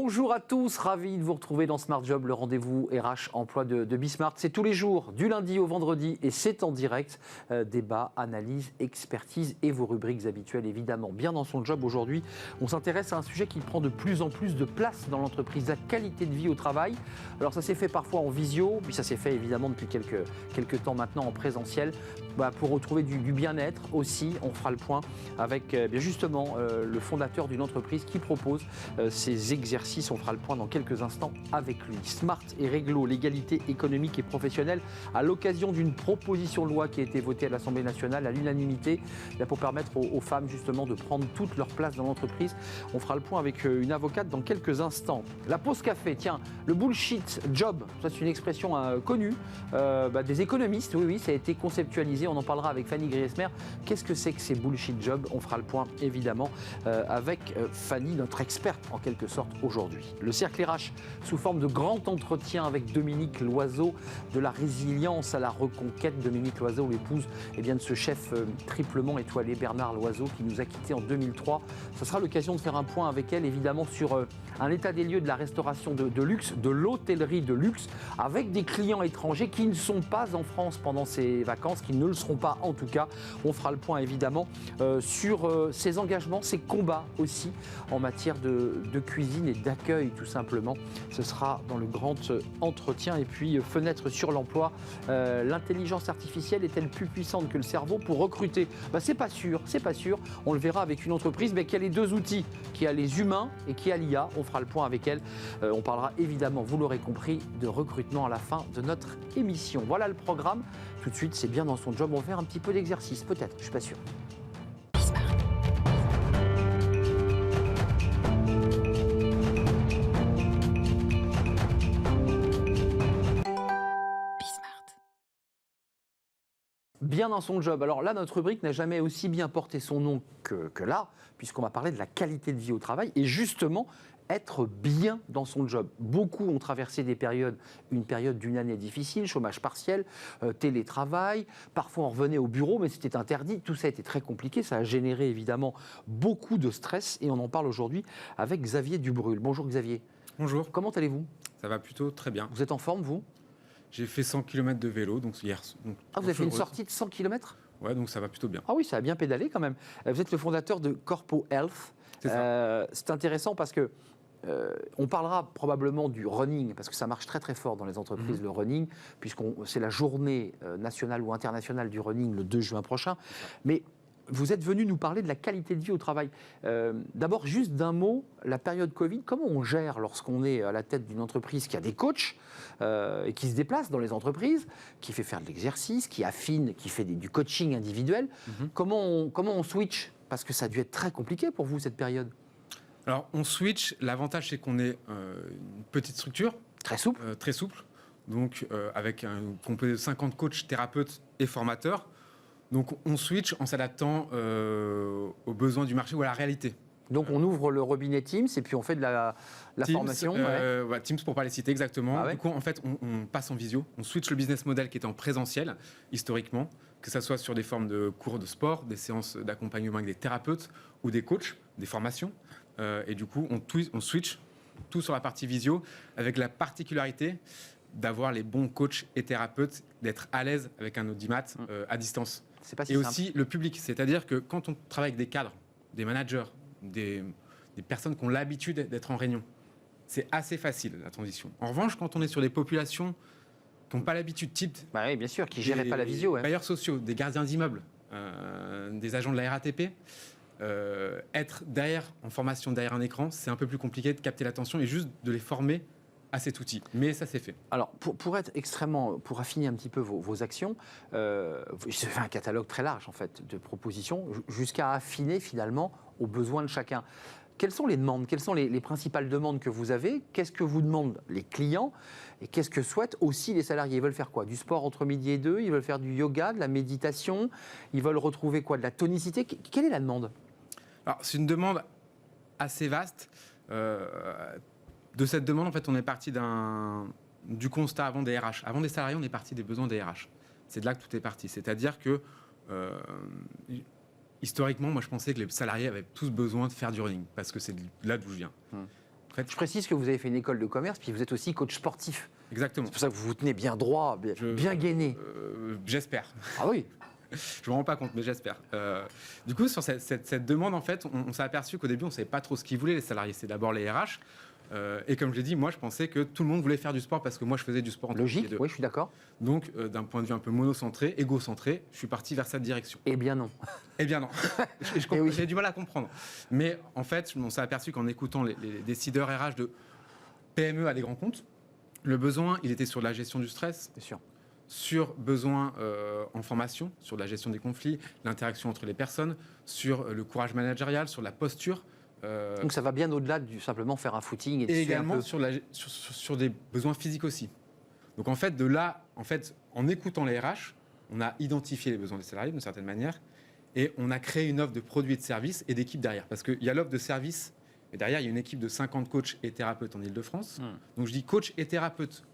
Bonjour à tous, ravi de vous retrouver dans Smart Job, le rendez-vous RH emploi de Bismart. C'est tous les jours, du lundi au vendredi, et c'est en direct. Débat, analyse, expertise et vos rubriques habituelles, évidemment. Bien dans son job aujourd'hui, on s'intéresse à un sujet qui prend de plus en plus de place dans l'entreprise, la qualité de vie au travail. Alors ça s'est fait parfois en visio, puis ça s'est fait évidemment depuis quelques temps maintenant en présentiel. Pour retrouver du bien-être aussi, on fera le point avec justement le fondateur d'une entreprise qui propose ces exercices. On fera le point dans quelques instants avec lui. Smart et réglo, l'égalité économique et professionnelle, à l'occasion d'une proposition de loi qui a été votée à l'Assemblée nationale à l'unanimité pour permettre aux femmes justement de prendre toute leur place dans l'entreprise. On fera le point avec une avocate dans quelques instants. La pause café, tiens, le bullshit job, ça c'est une expression connue des économistes. Oui, ça a été conceptualisé. On en parlera avec Fanny Griesmer. Qu'est-ce que c'est que ces bullshit jobs? On fera le point évidemment avec Fanny, notre experte en quelque sorte aujourd'hui. Le cercle RH sous forme de grand entretien avec Dominique Loiseau, de la résilience à la reconquête. Dominique Loiseau, l'épouse de ce chef triplement étoilé Bernard Loiseau qui nous a quittés en 2003. Ce sera l'occasion de faire un point avec elle évidemment sur un état des lieux de la restauration de luxe, de l'hôtellerie de luxe, avec des clients étrangers qui ne sont pas en France pendant ces vacances, qui ne le seront pas en tout cas. On fera le point évidemment sur ses engagements, ses combats aussi en matière de cuisine et d'accueil tout simplement. Ce sera dans le grand entretien. Et puis fenêtre sur l'emploi, l'intelligence artificielle est-elle plus puissante que le cerveau pour recruter? C'est pas sûr. On le verra avec une entreprise qui a les deux outils, qui a les humains et qui a l'IA. On fera le point avec elle. On parlera évidemment, vous l'aurez compris, de recrutement à la fin de notre émission. Voilà le programme. Tout de suite, c'est bien dans son job. On va faire un petit peu d'exercice, peut-être, je suis pas sûr. Bien dans son job. Alors là, notre rubrique n'a jamais aussi bien porté son nom que là, puisqu'on va parler de la qualité de vie au travail et justement être bien dans son job. Beaucoup ont traversé une période d'une année difficile, chômage partiel, télétravail, parfois on revenait au bureau mais c'était interdit, tout ça a été très compliqué, ça a généré évidemment beaucoup de stress et on en parle aujourd'hui avec Xavier Dubrul. Bonjour Xavier. Bonjour. Comment allez-vous? Ça va plutôt très bien. Vous êtes en forme vous? J'ai fait 100 km de vélo donc hier. Donc, vous avez fait une sortie de 100 km? Ouais, donc ça va plutôt bien. Ah oui, ça a bien pédalé quand même. Vous êtes le fondateur de Corpo Health. C'est ça. C'est intéressant parce que on parlera probablement du running, parce que ça marche très très fort dans les entreprises, le running, puisque c'est la journée nationale ou internationale du running le 2 juin prochain. Mais vous êtes venu nous parler de la qualité de vie au travail. D'abord, juste d'un mot, la période Covid, comment on gère lorsqu'on est à la tête d'une entreprise qui a des coachs et qui se déplace dans les entreprises, qui fait faire de l'exercice, qui affine, qui fait du coaching individuel. Comment on switch? Parce que ça a dû être très compliqué pour vous cette période. Alors, on switch. L'avantage, c'est qu'on est une petite structure. Très souple. Très souple. Donc, avec un composé de 50 coachs, thérapeutes et formateurs. Donc, on switch en s'adaptant aux besoins du marché ou à la réalité. Donc, on ouvre le robinet Teams et puis on fait de la Teams, formation. Teams, pour pas les citer exactement. Ah ouais. Du coup, en fait, on passe en visio. On switch le business model qui était en présentiel, historiquement, que ce soit sur des formes de cours de sport, des séances d'accompagnement avec des thérapeutes ou des coachs, des formations. Et du coup, on switch tout sur la partie visio avec la particularité d'avoir les bons coachs et thérapeutes, d'être à l'aise avec un audimat à distance. C'est pas si et simple. Aussi le public, c'est-à-dire que quand on travaille avec des cadres, des managers, des personnes qui ont l'habitude d'être en réunion, c'est assez facile la transition. En revanche, quand on est sur des populations qui n'ont pas l'habitude, type oui, bien sûr, qui ne géraient pas la visio. Des bailleurs sociaux, des gardiens d'immeubles, des agents de la RATP, être en formation derrière un écran, c'est un peu plus compliqué de capter l'attention et juste de les former à cet outil. Mais ça, c'est fait. Alors, pour affiner un petit peu vos actions, j'ai fait un catalogue très large, en fait, de propositions, jusqu'à affiner, finalement, aux besoins de chacun. Quelles sont les demandes? Quelles sont les principales demandes que vous avez? Qu'est-ce que vous demandent les clients? Et qu'est-ce que souhaitent aussi les salariés? Ils veulent faire quoi? Du sport entre midi et 2? Ils veulent faire du yoga, de la méditation? Ils veulent retrouver quoi? De la tonicité? Quelle est la demande? Alors, c'est une demande assez vaste. De cette demande, en fait, on est parti du constat avant des RH. Avant des salariés, on est parti des besoins des RH. C'est de là que tout est parti. C'est-à-dire que, historiquement, moi, je pensais que les salariés avaient tous besoin de faire du running, parce que c'est là d'où je viens. En fait, Je précise que vous avez fait une école de commerce, puis vous êtes aussi coach sportif. exactement. C'est pour ça que vous vous tenez bien droit, bien gainé. J'espère. Ah oui. Je me rends pas compte, mais j'espère. Du coup, sur cette demande, en fait, on s'est aperçu qu'au début, on savait pas trop ce qu'ils voulaient, les salariés. C'est d'abord les RH. Et comme je l'ai dit, moi, je pensais que tout le monde voulait faire du sport parce que moi, je faisais du sport en tant que Logique, les deux. oui, je suis d'accord. Donc, d'un point de vue un peu monocentré, égocentré, je suis parti vers cette direction. Eh bien non. Eh bien non, Eh oui. j'ai du mal à comprendre. Mais en fait, on s'est aperçu qu'en écoutant les décideurs RH de PME à des grands comptes, le besoin, il était sur la gestion du stress, C'est sûr. sur besoin en formation, sur la gestion des conflits, l'interaction entre les personnes, sur le courage managérial, sur la posture. Donc ça va bien au-delà du simplement faire un footing et de Et suer un également peu. sur des besoins physiques aussi. Donc en fait, de là, en écoutant les RH, on a identifié les besoins des salariés d'une certaine manière et on a créé une offre de produits et de services et d'équipes derrière. Parce qu'il y a l'offre de services, et derrière, il y a une équipe de 50 coachs et thérapeutes en Ile-de-France. Donc je dis coach et thérapeute.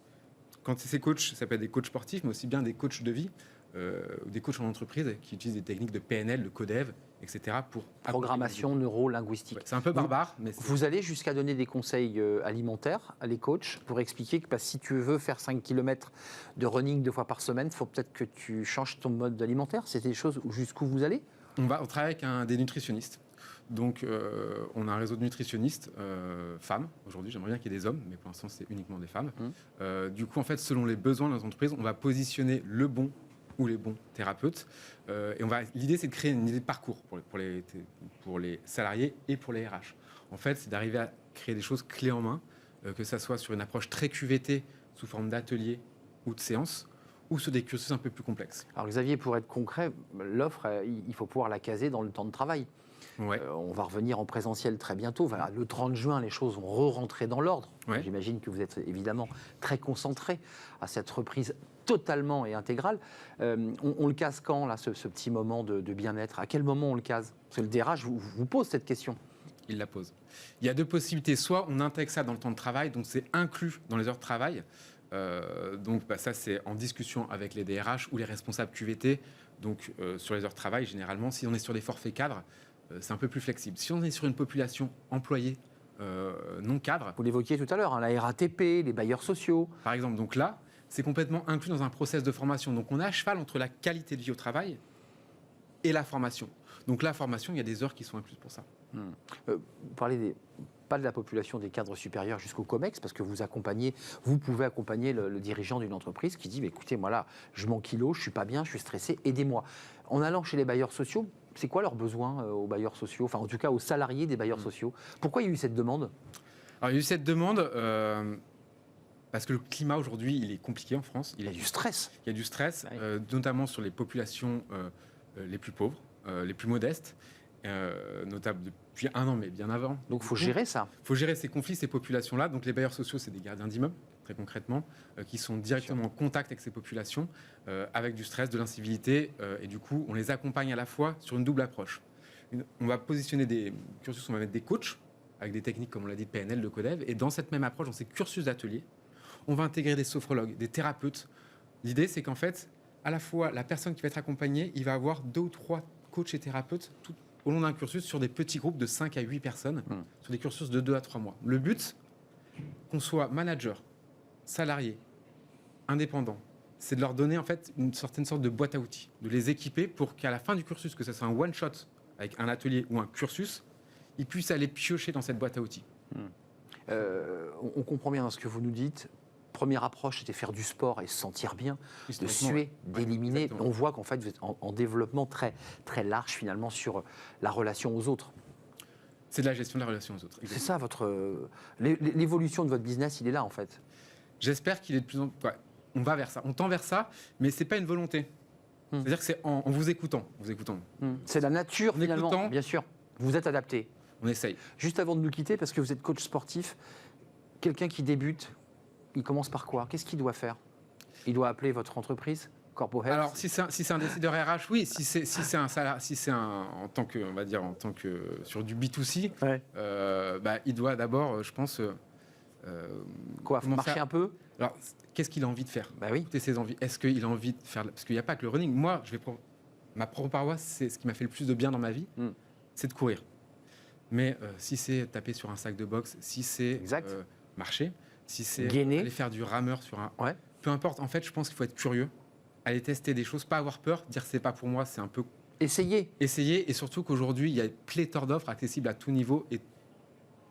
Quand c'est coachs, ça peut être des coachs sportifs, mais aussi bien des coachs de vie, ou des coachs en entreprise qui utilisent des techniques de PNL, de codev, etc. pour Programmation neuro-linguistique. Ouais, c'est un peu barbare, mais Vous allez jusqu'à donner des conseils alimentaires à les coachs pour expliquer que si tu veux faire 5 km de running 2 fois par semaine, il faut peut-être que tu changes ton mode alimentaire. C'est des choses jusqu'où vous allez? on travaille avec des nutritionnistes. Donc, on a un réseau de nutritionnistes femmes. Aujourd'hui, j'aimerais bien qu'il y ait des hommes, mais pour l'instant, c'est uniquement des femmes. Du coup, en fait, selon les besoins de nos entreprises, on va positionner le bon ou les bons thérapeutes. L'idée, c'est de créer une idée de parcours pour les salariés et pour les RH. En fait, c'est d'arriver à créer des choses clés en main, que ça soit sur une approche très QVT, sous forme d'atelier ou de séance, ou sur des cursus un peu plus complexes. Alors Xavier, pour être concret, l'offre, il faut pouvoir la caser dans le temps de travail. Ouais. On va revenir en présentiel très bientôt. Voilà, le 30 juin, les choses vont re-rentrer dans l'ordre. Ouais. J'imagine que vous êtes évidemment très concentré à cette reprise totalement et intégrale. On le case quand, là, ce petit moment de bien-être? À quel moment on le case? Parce que le DRH vous pose cette question. Il la pose. Il y a deux possibilités. Soit on intègre ça dans le temps de travail, donc c'est inclus dans les heures de travail. Ça, c'est en discussion avec les DRH ou les responsables QVT. Donc, sur les heures de travail, généralement, si on est sur des forfaits cadres, c'est un peu plus flexible. Si on est sur une population employée non cadre, Vous l'évoquiez tout à l'heure, hein, la RATP, les bailleurs sociaux. par exemple, donc là, c'est complètement inclus dans un process de formation. Donc, on est à cheval entre la qualité de vie au travail et la formation. Donc, la formation, il y a des heures qui sont incluses pour ça. Vous parlez pas de la population des cadres supérieurs jusqu'au COMEX, parce que vous pouvez accompagner le dirigeant d'une entreprise qui dit mais écoutez, moi là, je m'enquilo, je suis pas bien, je suis stressé, aidez-moi. En allant chez les bailleurs sociaux, c'est quoi leurs besoins aux bailleurs sociaux, enfin en tout cas aux salariés des bailleurs sociaux? Pourquoi il y a eu cette demande? Alors, il y a eu cette demande parce que le climat aujourd'hui, il est compliqué en France. Il y a du stress. Il y a du stress, Ouais. notamment sur les populations les plus pauvres, les plus modestes, notables depuis un an, mais bien avant. Donc il faut gérer ça. Il faut gérer ces conflits, ces populations-là. Donc les bailleurs sociaux, c'est des gardiens d'immeubles, très concrètement, qui sont directement en contact avec ces populations, avec du stress, de l'incivilité, et du coup, on les accompagne à la fois sur une double approche. On va positionner des cursus, on va mettre des coachs, avec des techniques, comme on l'a dit, de PNL, de codev, et dans cette même approche, dans ces cursus d'atelier, on va intégrer des sophrologues, des thérapeutes. L'idée, c'est qu'en fait, à la fois, la personne qui va être accompagnée, il va avoir 2 ou 3 coachs et thérapeutes tout au long d'un cursus sur des petits groupes de 5 à 8 personnes, sur des cursus de 2 à 3 mois. Le but, qu'on soit manager, salarié, indépendant, c'est de leur donner en fait une certaine sorte de boîte à outils, de les équiper pour qu'à la fin du cursus, que ce soit un one-shot avec un atelier ou un cursus, ils puissent aller piocher dans cette boîte à outils. On comprend bien dans ce que vous nous dites. Première approche, c'était faire du sport et se sentir bien, de Historiquement, suer, ouais. d'éliminer. Exactement. On voit qu'en fait, vous êtes en développement très, très large finalement sur la relation aux autres. C'est de la gestion de la relation aux autres. C'est ça l'évolution de votre business, il est là en fait. J'espère qu'il est de plus en plus... Ouais, on va vers ça, on tend vers ça, mais c'est pas une volonté. C'est-à-dire que c'est en vous écoutant. C'est la nature En finalement, écoutant. bien sûr. Vous êtes adapté. On essaye. Juste avant de nous quitter, parce que vous êtes coach sportif, quelqu'un qui débute, il commence par quoi? Qu'est-ce qu'il doit faire? Il doit appeler votre entreprise, Corpo Health? Alors, si c'est un décideur RH, oui. Si c'est un salarié, si c'est en tant que, on va dire, en tant que sur du B2C, Ouais. il doit d'abord, je pense, Quoi, commencer marcher à- un peu? Alors, qu'est-ce qu'il a envie de faire? Bah oui. Écouter ses envies. Est-ce qu'il a envie de faire... Parce qu'il n'y a pas que le running. Moi, ma propre paroisse, c'est ce qui m'a fait le plus de bien dans ma vie, c'est de courir. Mais si c'est taper sur un sac de boxe, si c'est marcher, si c'est aller faire du rameur sur un... Ouais. Peu importe, en fait, je pense qu'il faut être curieux, aller tester des choses, pas avoir peur, dire c'est pas pour moi, c'est un peu... Essayer, et surtout qu'aujourd'hui, il y a pléthore d'offres accessibles à tout niveau et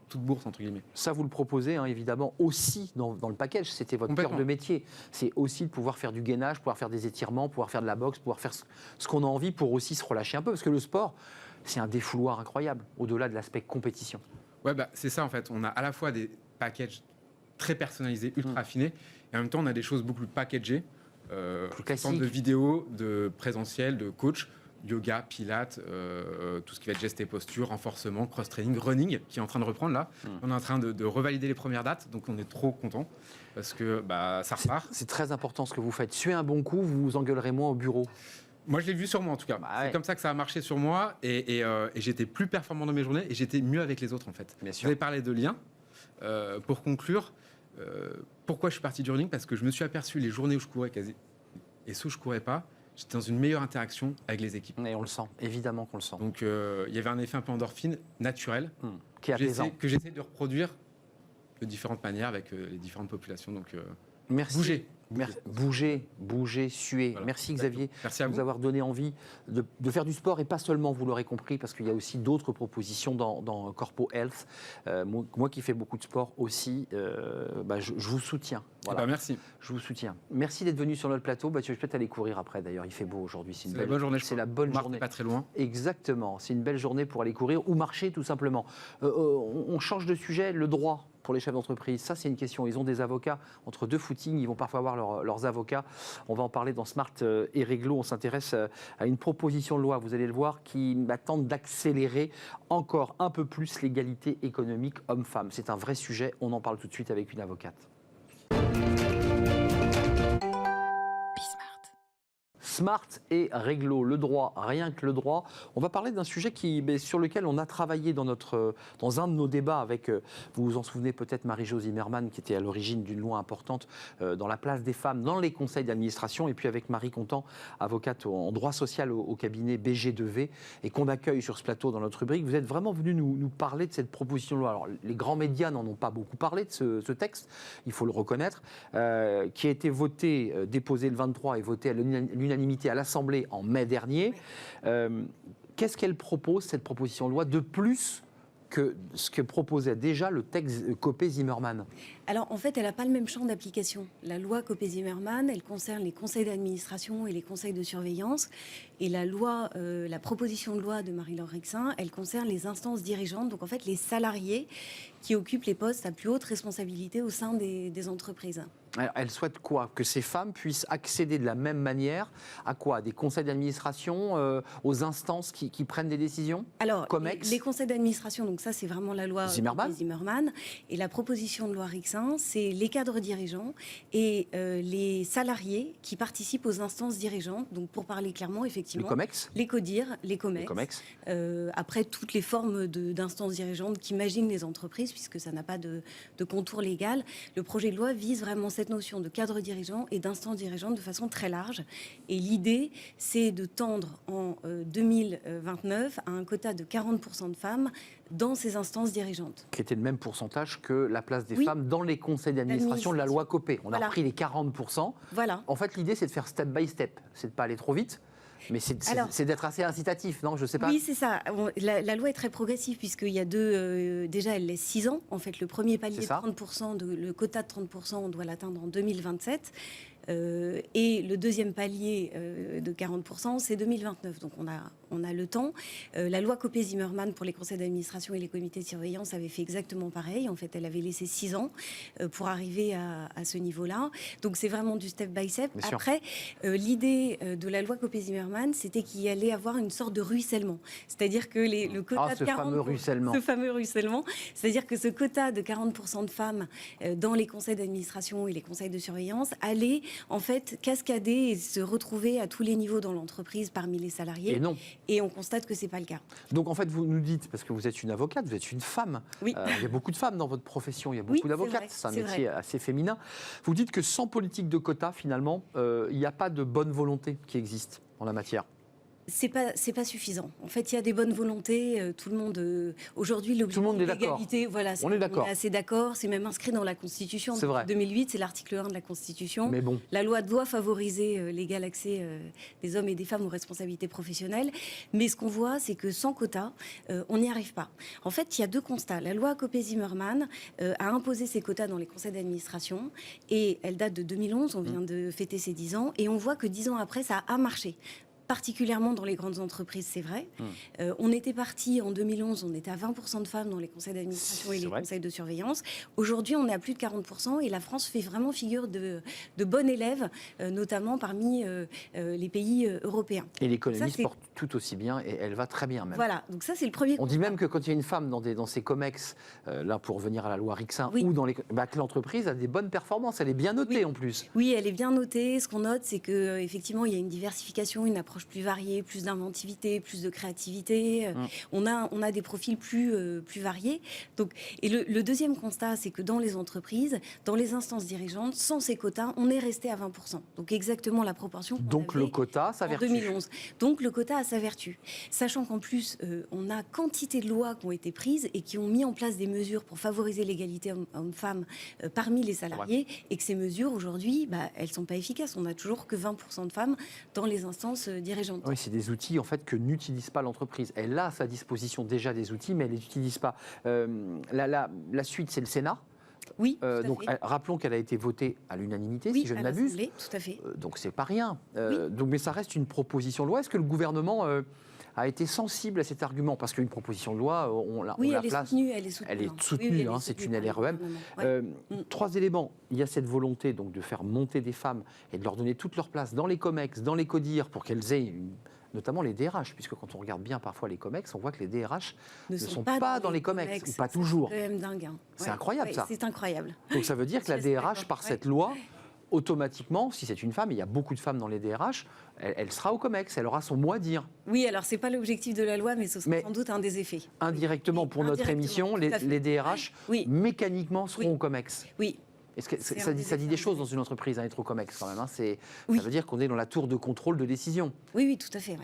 toute bourse, entre guillemets. ça vous le proposez évidemment aussi dans le package, c'était votre cœur de métier. C'est aussi de pouvoir faire du gainage, pouvoir faire des étirements, pouvoir faire de la boxe, pouvoir faire ce qu'on a envie pour aussi se relâcher un peu, parce que le sport, c'est un défouloir incroyable, au-delà de l'aspect compétition. Ouais, c'est ça en fait, on a à la fois des packages très personnalisés, ultra affinés, et en même temps on a des choses beaucoup plus packagées, plus classiques, de vidéos, de présentiel, de coach, yoga, pilates, tout ce qui va être gestes et postures, renforcement, cross-training, running, qui est en train de reprendre là. On est en train de revalider les premières dates, donc on est trop content parce que ça repart. C'est très important ce que vous faites. Suez un bon coup, vous vous engueulerez moins au bureau. Moi, je l'ai vu sur moi en tout cas. C'est comme ça que ça a marché sur moi et j'étais plus performant dans mes journées et j'étais mieux avec les autres en fait. Vous avez parlé de liens. Pour conclure, pourquoi je suis parti du running ? Parce que je me suis aperçu les journées où je courais et ceux où je courais pas, j'étais dans une meilleure interaction avec les équipes. Et on le sent, évidemment qu'on le sent. Donc il y avait un effet un peu endorphine naturel qui est apaisant. Que j'essaie de reproduire de différentes manières avec les différentes populations. Donc merci. Bouger, suer. Voilà. Merci Xavier de nous avoir donné envie de faire du sport et pas seulement, vous l'aurez compris, parce qu'il y a aussi d'autres propositions dans Corpo Health. Moi qui fais beaucoup de sport aussi, je vous soutiens. Voilà. Merci. Je vous soutiens. Merci d'être venu sur notre plateau. Je vais peut-être aller courir après d'ailleurs, il fait beau aujourd'hui. C'est la bonne journée. C'est la bonne journée. Pas très loin. Exactement, c'est une belle journée pour aller courir ou marcher tout simplement. On change de sujet, le droit pour les chefs d'entreprise, ça c'est une question. Ils ont des avocats entre deux footings, ils vont parfois avoir leurs avocats. On va en parler dans Smart et Réglo. On s'intéresse à une proposition de loi, vous allez le voir, qui tente d'accélérer encore un peu plus l'égalité économique homme-femme. C'est un vrai sujet, on en parle tout de suite avec une avocate. Smart et Réglo, le droit, rien que le droit. On va parler d'un sujet sur lequel on a travaillé dans un de nos débats avec, vous vous en souvenez peut-être, Marie-Jo Zimmermann, qui était à l'origine d'une loi importante dans la place des femmes dans les conseils d'administration, et puis avec Marie Contant, avocate en droit social au cabinet BG2V, et qu'on accueille sur ce plateau dans notre rubrique. Vous êtes vraiment venu nous parler de cette proposition de loi. Alors, les grands médias n'en ont pas beaucoup parlé de ce texte, il faut le reconnaître, qui a été voté, déposé le 23 et voté à l'unanimité à l'Assemblée en mai dernier. Qu'est-ce qu'elle propose, cette proposition de loi, de plus que ce que proposait déjà le texte Copé-Zimmermann? Alors, en fait, elle n'a pas le même champ d'application. La loi Copé-Zimmermann, elle concerne les conseils d'administration et les conseils de surveillance. Et la proposition de loi de Marie-Laure Rixain, elle concerne les instances dirigeantes, donc en fait les salariés qui occupent les postes à plus haute responsabilité au sein des entreprises. Alors, elle souhaite quoi? Que ces femmes puissent accéder de la même manière à quoi? Des conseils d'administration, aux instances qui prennent des décisions? Alors, Comex, les conseils d'administration, donc ça c'est vraiment la loi Zimmermann. Et la proposition de loi Rixain, c'est les cadres dirigeants et les salariés qui participent aux instances dirigeantes. Donc pour parler clairement, effectivement, les Comex, les CODIR, les Comex. Après, toutes les formes d'instances dirigeantes qu'imaginent les entreprises, puisque ça n'a pas de contour légal. Le projet de loi vise vraiment cette notion de cadre dirigeant et d'instance dirigeante de façon très large. Et l'idée, c'est de tendre en 2029 à un quota de 40% de femmes dans ces instances dirigeantes. Qui était le même pourcentage que la place des femmes dans les conseils d'administration de la loi Copé. On a repris les 40%. Voilà. En fait, l'idée, c'est de faire step by step. C'est de ne pas aller trop vite. Mais c'est d'être assez incitatif, non? Je sais pas. Oui, c'est ça. La loi est très progressive puisqu'il y a déjà, elle laisse 6 ans. En fait, le premier palier de 30%, le quota de 30%, on doit l'atteindre en 2027. Et le deuxième palier de 40%, c'est 2029. Donc on a le temps. La loi Copé-Zimmermann pour les conseils d'administration et les comités de surveillance avait fait exactement pareil. En fait, elle avait laissé 6 ans pour arriver à ce niveau-là. Donc c'est vraiment du step by step. Après, l'idée de la loi Copé-Zimmermann, c'était qu'il y allait avoir une sorte de ruissellement. C'est-à-dire que le quota de 40%... Ce fameux ruissellement. C'est-à-dire que ce quota de 40% de femmes dans les conseils d'administration et les conseils de surveillance allait en fait cascader et se retrouver à tous les niveaux dans l'entreprise parmi les salariés. Et non. Et on constate que c'est pas le cas. Donc en fait, vous nous dites, parce que vous êtes une avocate, vous êtes une femme. Oui. Il y a beaucoup de femmes dans votre profession, il y a beaucoup d'avocates. C'est un métier assez féminin. Vous dites que sans politique de quota, finalement, il n'y a pas de bonne volonté qui existe en la matière. C'est pas suffisant. En fait, il y a des bonnes volontés. Tout le monde aujourd'hui l'objectif d'égalité. Voilà, on est d'accord. On est assez d'accord. C'est même inscrit dans la Constitution. En 2008, c'est l'article 1 de la Constitution. Mais bon. La loi doit favoriser l'égal accès des hommes et des femmes aux responsabilités professionnelles. Mais ce qu'on voit, c'est que sans quota, on n'y arrive pas. En fait, il y a deux constats. La loi Copé-Zimmermann a imposé ses quotas dans les conseils d'administration et elle date de 2011. On vient de fêter ses 10 ans et on voit que 10 ans après, ça a marché. Particulièrement dans les grandes entreprises, c'est vrai. On était parti en 2011, on était à 20% de femmes dans les conseils d'administration et les conseils de surveillance. Aujourd'hui, on est à plus de 40% et la France fait vraiment figure de bon élève, notamment parmi les pays européens. Et l'économie se porte tout aussi bien et elle va très bien même. Voilà, donc ça c'est le premier. On dit même que quand il y a une femme dans ces COMEX, là pour revenir à la loi Rixin, ou dans les, que l'entreprise a des bonnes performances, elle est bien notée en plus. Oui, elle est bien notée. Ce qu'on note, c'est qu'effectivement, il y a une diversification, une approche plus variée, plus d'inventivité, plus de créativité. On a des profils plus variés. Donc, et le deuxième constat, c'est que dans les entreprises, dans les instances dirigeantes, sans ces quotas, on est resté à 20%. Donc exactement la proportion qu'on Donc le quota a sa vertu. En 2011. Donc le quota a sa vertu. Sachant qu'en plus, on a quantité de lois qui ont été prises et qui ont mis en place des mesures pour favoriser l'égalité hommes-femmes parmi les salariés et que ces mesures, aujourd'hui, elles ne sont pas efficaces. On n'a toujours que 20% de femmes dans les instances dirigeantes. Oui, c'est des outils en fait que n'utilise pas l'entreprise. Elle a à sa disposition déjà des outils, mais elle ne les utilise pas. La suite, c'est le Sénat. Oui. Donc, rappelons qu'elle a été votée à l'unanimité, si je ne m'abuse. Tout à fait. Donc, c'est pas rien. Donc, mais ça reste une proposition de loi. Est-ce que le gouvernement a été sensible à cet argument? Parce qu'une proposition de loi, on la place. Elle est soutenue. Elle est soutenue, c'est une LREM. 3 éléments. Il y a cette volonté donc, de faire monter des femmes et de leur donner toute leur place dans les COMEX, dans les CODIR, pour qu'elles aient notamment les DRH, puisque quand on regarde bien parfois les COMEX, on voit que les DRH ne sont pas dans les COMEX, ou pas toujours. C'est quand même dingue. C'est incroyable ça. C'est incroyable. Donc ça veut dire que la DRH, par cette loi, automatiquement, si c'est une femme, et il y a beaucoup de femmes dans les DRH, elle sera au COMEX, elle aura son mot à dire. Oui, alors c'est pas l'objectif de la loi, mais ce sera sans doute un des effets. Indirectement, pour notre émission, les DRH, mécaniquement, seront au COMEX. Oui. Est-ce que ça dit des choses dans une entreprise, être au COMEX quand même. Ça veut dire qu'on est dans la tour de contrôle de décision. Oui, tout à fait.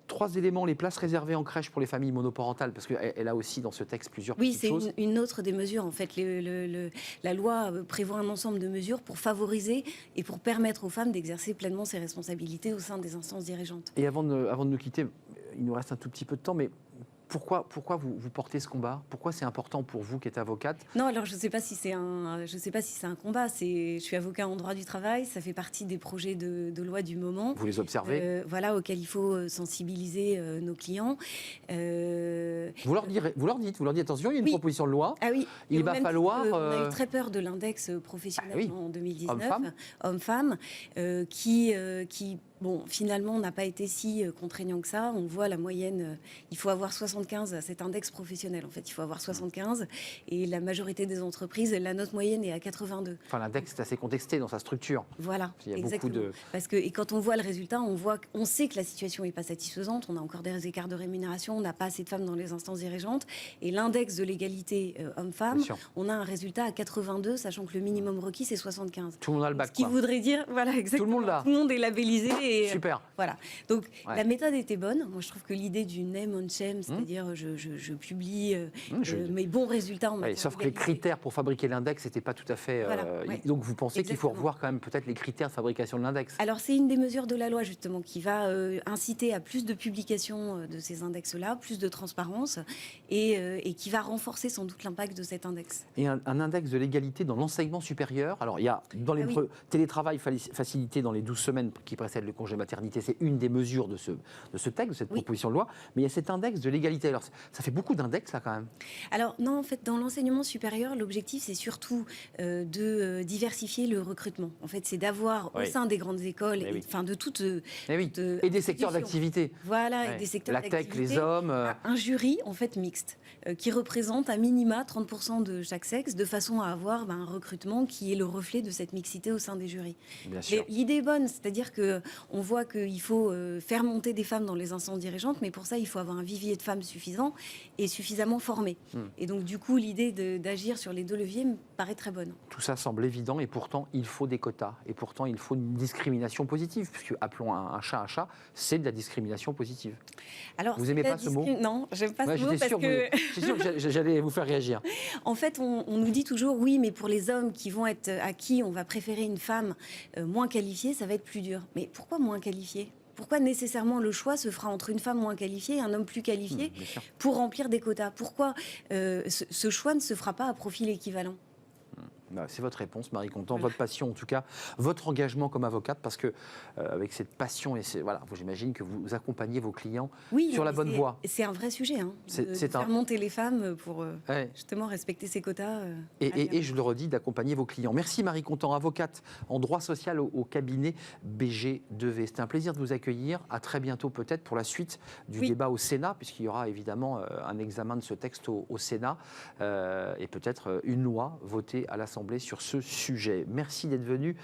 3 éléments, les places réservées en crèche pour les familles monoparentales, parce qu'elle a aussi dans ce texte plusieurs petites choses. Oui, c'est une autre des mesures. En fait, la loi prévoit un ensemble de mesures pour favoriser et pour permettre aux femmes d'exercer pleinement ses responsabilités au sein des instances dirigeantes. Et avant de nous quitter, il nous reste un tout petit peu de temps, mais pourquoi vous portez ce combat? Pourquoi c'est important pour vous qui êtes avocate? Non, alors je ne sais pas si c'est un combat. Je suis avocat en droit du travail. Ça fait partie des projets de loi du moment. Vous les observez auxquels il faut sensibiliser nos clients. Vous leur dites attention, il y a une proposition de loi. Ah oui. Il va falloir. On a eu très peur de l'index professionnel en 2019, homme-femme, qui finalement, n'a pas été si contraignant que ça. On voit la moyenne, il faut avoir 75 à cet index professionnel. En fait, il faut avoir 75. Et la majorité des entreprises, la note moyenne est à 82. Enfin, l'index est assez contesté dans sa structure. Voilà, il y a exactement. Beaucoup de... et quand on voit le résultat, on sait que la situation n'est pas satisfaisante. On a encore des écarts de rémunération. On n'a pas assez de femmes dans les instances dirigeantes. Et l'index de l'égalité homme-femme, on a un résultat à 82, sachant que le minimum requis, c'est 75. Tout le monde a le bac. Ce qui voudrait dire, voilà, exactement. Tout le monde l'a. Tout le monde est labellisé. Et, super. Voilà. Donc la méthode était bonne. Moi, je trouve que l'idée du name on shame, c'est-à-dire je publie mes bons résultats en matière sauf que les critères pour fabriquer l'index n'étaient pas tout à fait. Donc vous pensez qu'il faut revoir quand même peut-être les critères de fabrication de l'index? Alors c'est une des mesures de la loi justement qui va inciter à plus de publication de ces index-là, plus de transparence et qui va renforcer sans doute l'impact de cet index. Et un index de l'égalité dans l'enseignement supérieur. Alors il y a dans les télétravail facilité dans les 12 semaines qui précèdent le congé maternité, c'est une des mesures de ce texte, de cette proposition de loi, mais il y a cet index de l'égalité. Alors ça fait beaucoup d'index là quand même. Alors non, en fait dans l'enseignement supérieur, l'objectif c'est surtout de diversifier le recrutement. En fait c'est d'avoir au sein des grandes écoles, de toutes... et des secteurs d'activité. Voilà, et des secteurs d'activité. La tech, les hommes... Un jury en fait mixte, qui représente à minima 30% de chaque sexe, de façon à avoir un recrutement qui est le reflet de cette mixité au sein des jurys. Bien sûr. L'idée est bonne, c'est-à-dire que On voit qu'il faut faire monter des femmes dans les instances dirigeantes, mais pour ça, il faut avoir un vivier de femmes suffisant et suffisamment formé. Et donc, du coup, l'idée d'agir sur les deux leviers me paraît très bonne. Tout ça semble évident et pourtant, il faut des quotas. Et pourtant, il faut une discrimination positive, puisque appelons un chat, c'est de la discrimination positive. Alors, vous n'aimez pas ce mot ? Non, j'aime pas ce mot parce que... J'étais sûr que j'allais vous faire réagir. En fait, on nous dit toujours, oui, mais pour les hommes à qui on va préférer une femme moins qualifiée, ça va être plus dur. Mais pourquoi moins qualifiée ? Pourquoi nécessairement le choix se fera entre une femme moins qualifiée et un homme plus qualifié pour remplir des quotas ? Pourquoi ce choix ne se fera pas à profil équivalent ? C'est votre réponse, Marie Contant, votre passion en tout cas, votre engagement comme avocate, parce que avec cette passion, j'imagine que vous accompagnez vos clients sur la bonne voie. C'est un vrai sujet, de faire monter les femmes pour justement respecter ces quotas. Et je le redis, d'accompagner vos clients. Merci Marie Contant, avocate en droit social au cabinet BG2V. C'était un plaisir de vous accueillir. À très bientôt peut-être pour la suite du débat au Sénat, puisqu'il y aura évidemment un examen de ce texte au Sénat et peut-être une loi votée à l'Assemblée sur ce sujet. Merci d'être venu